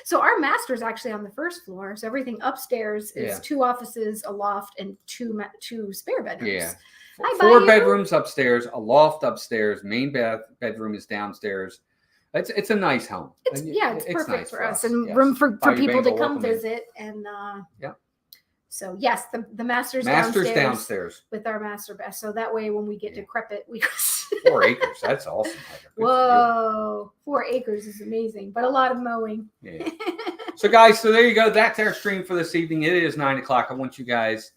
So our master's actually on the first floor. So everything upstairs is Yeah. 2 offices, a loft, and 2 spare bedrooms. Yeah. Hi, 4 Bayou. bedrooms upstairs, a loft upstairs, main bedroom is downstairs. It's a nice home. It's perfect nice for us, yes. and room for Bayou people to Bengal, come welcome in. visit. And Yeah. So yes, the master's downstairs. with our master bath. So that way, when we get Yeah. decrepit, we 4 acres. That's awesome. Good for you. Whoa, 4 acres is amazing, but a lot of mowing. Yeah. So guys, so there you go. That's our stream for this evening. It is 9 o'clock. I want you guys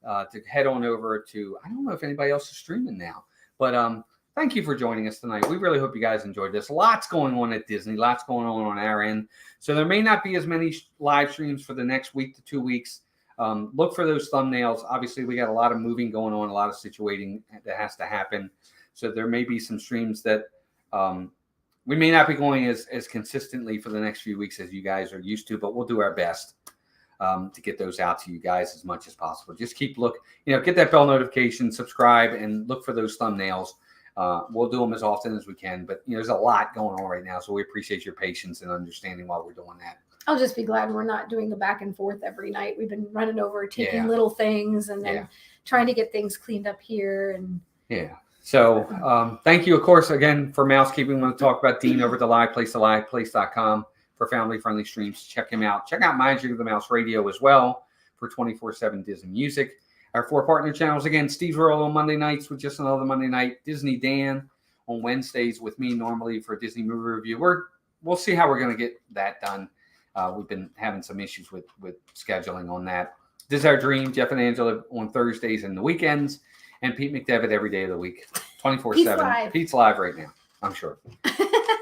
to head on over to, I don't know if anybody else is streaming now, but thank you for joining us tonight. We really hope you guys enjoyed this. Lots going on at Disney, lots going on our end. So there may not be as many live streams for the next week to 2 weeks. Look for those thumbnails. Obviously, we got a lot of moving going on, a lot of situating that has to happen. So there may be some streams that we may not be going as consistently for the next few weeks as you guys are used to, but we'll do our best to get those out to you guys as much as possible. Just keep get that bell notification, subscribe, and look for those thumbnails. We'll do them as often as we can, but there's a lot going on right now, so we appreciate your patience and understanding while we're doing that. I'll just be glad we're not doing the back and forth every night. We've been running over, taking Yeah. little things, and then Yeah. trying to get things cleaned up here. And Yeah. So thank you, of course, again, for Mousekeeping. We want to talk about Dean over at theliveplace.com for family-friendly streams. Check him out. Check out Magic of the Mouse Radio as well for 24/7 Disney music. Our 4 partner channels, again, Steve's World on Monday nights with just another Monday night. Disney Dan on Wednesdays with me normally for Disney movie review. We'll see how we're going to get that done. We've been having some issues with scheduling on that. This is Our Dream, Jeff and Angela on Thursdays and the weekends, and Pete McDevitt every day of the week, 24/7. Pete's live right now, I'm sure.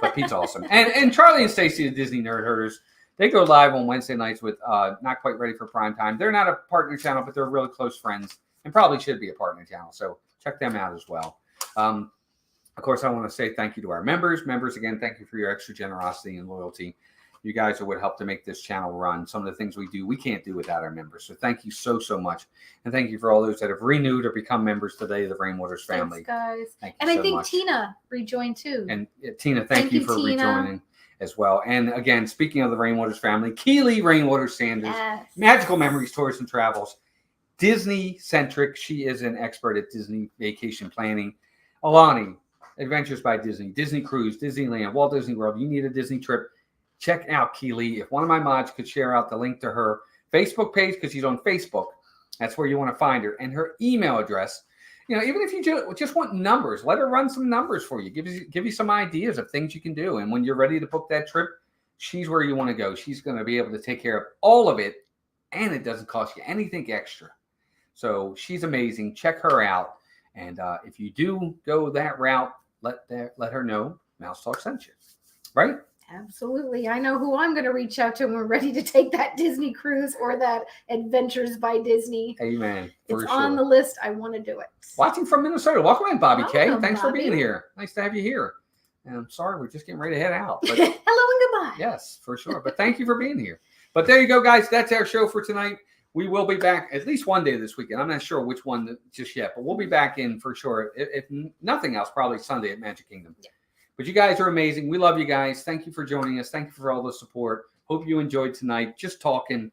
But Pete's awesome. And Charlie and Stacy, the Disney Nerd Herders, they go live on Wednesday nights with Not Quite Ready for Prime Time. They're not a partner channel, but they're really close friends and probably should be a partner channel. So check them out as well. Of course, I want to say thank you to our members. Members, again, thank you for your extra generosity and loyalty. You guys are what help to make this channel run. Some of the things we do, we can't do without our members. So thank you so much. And thank you for all those that have renewed or become members today of the Rainwaters family. Thanks, guys. Thank you And so I think much. Tina rejoined too. And Tina, thank you for Tina. rejoining as well. And again, speaking of the Rainwaters family, Keylee Rainwaters-Sanders, Yes. Magical Memories Tours and Travels, Disney-centric. She is an expert at Disney vacation planning. Alani, Adventures by Disney, Disney Cruise, Disneyland, Walt Disney World. You need a Disney trip, check out Keylee. If one of my mods could share out the link to her Facebook page, because she's on Facebook, that's where you want to find her, and her email address. Even if you just want numbers, let her run some numbers for you. Give you some ideas of things you can do. And when you're ready to book that trip, she's where you want to go. She's going to be able to take care of all of it, and it doesn't cost you anything extra. So she's amazing. Check her out. And if you do go that route, let her know Mouse Talk sent you. Right? Absolutely. I know who I'm going to reach out to when we're ready to take that Disney cruise or that Adventures by Disney. Amen. It's on the list. I want to do it. Watching from Minnesota. Welcome in, Bobby K. Welcome, Thanks for Bobby. being here. Nice to have you here. And I'm sorry, we're just getting ready to head out. But Hello and goodbye. yes, for sure. But thank you for being here. But there you go, guys. That's our show for tonight. We will be back at least one day this weekend. I'm not sure which one just yet, but we'll be back in for sure. If nothing else, probably Sunday at Magic Kingdom. Yeah. But you guys are amazing. We love you guys. Thank you for joining us. Thank you for all the support. Hope you enjoyed tonight. Just talking.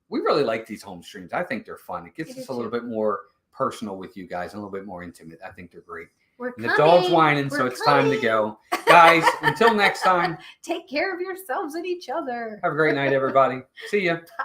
We really like these home streams. I think they're fun. It gets us a little bit more personal with you guys, and a little bit more intimate. I think they're great. And the dog's whining, so it's time to go. Guys, until next time. Take care of yourselves and each other. Have a great night, everybody. See ya. Bye.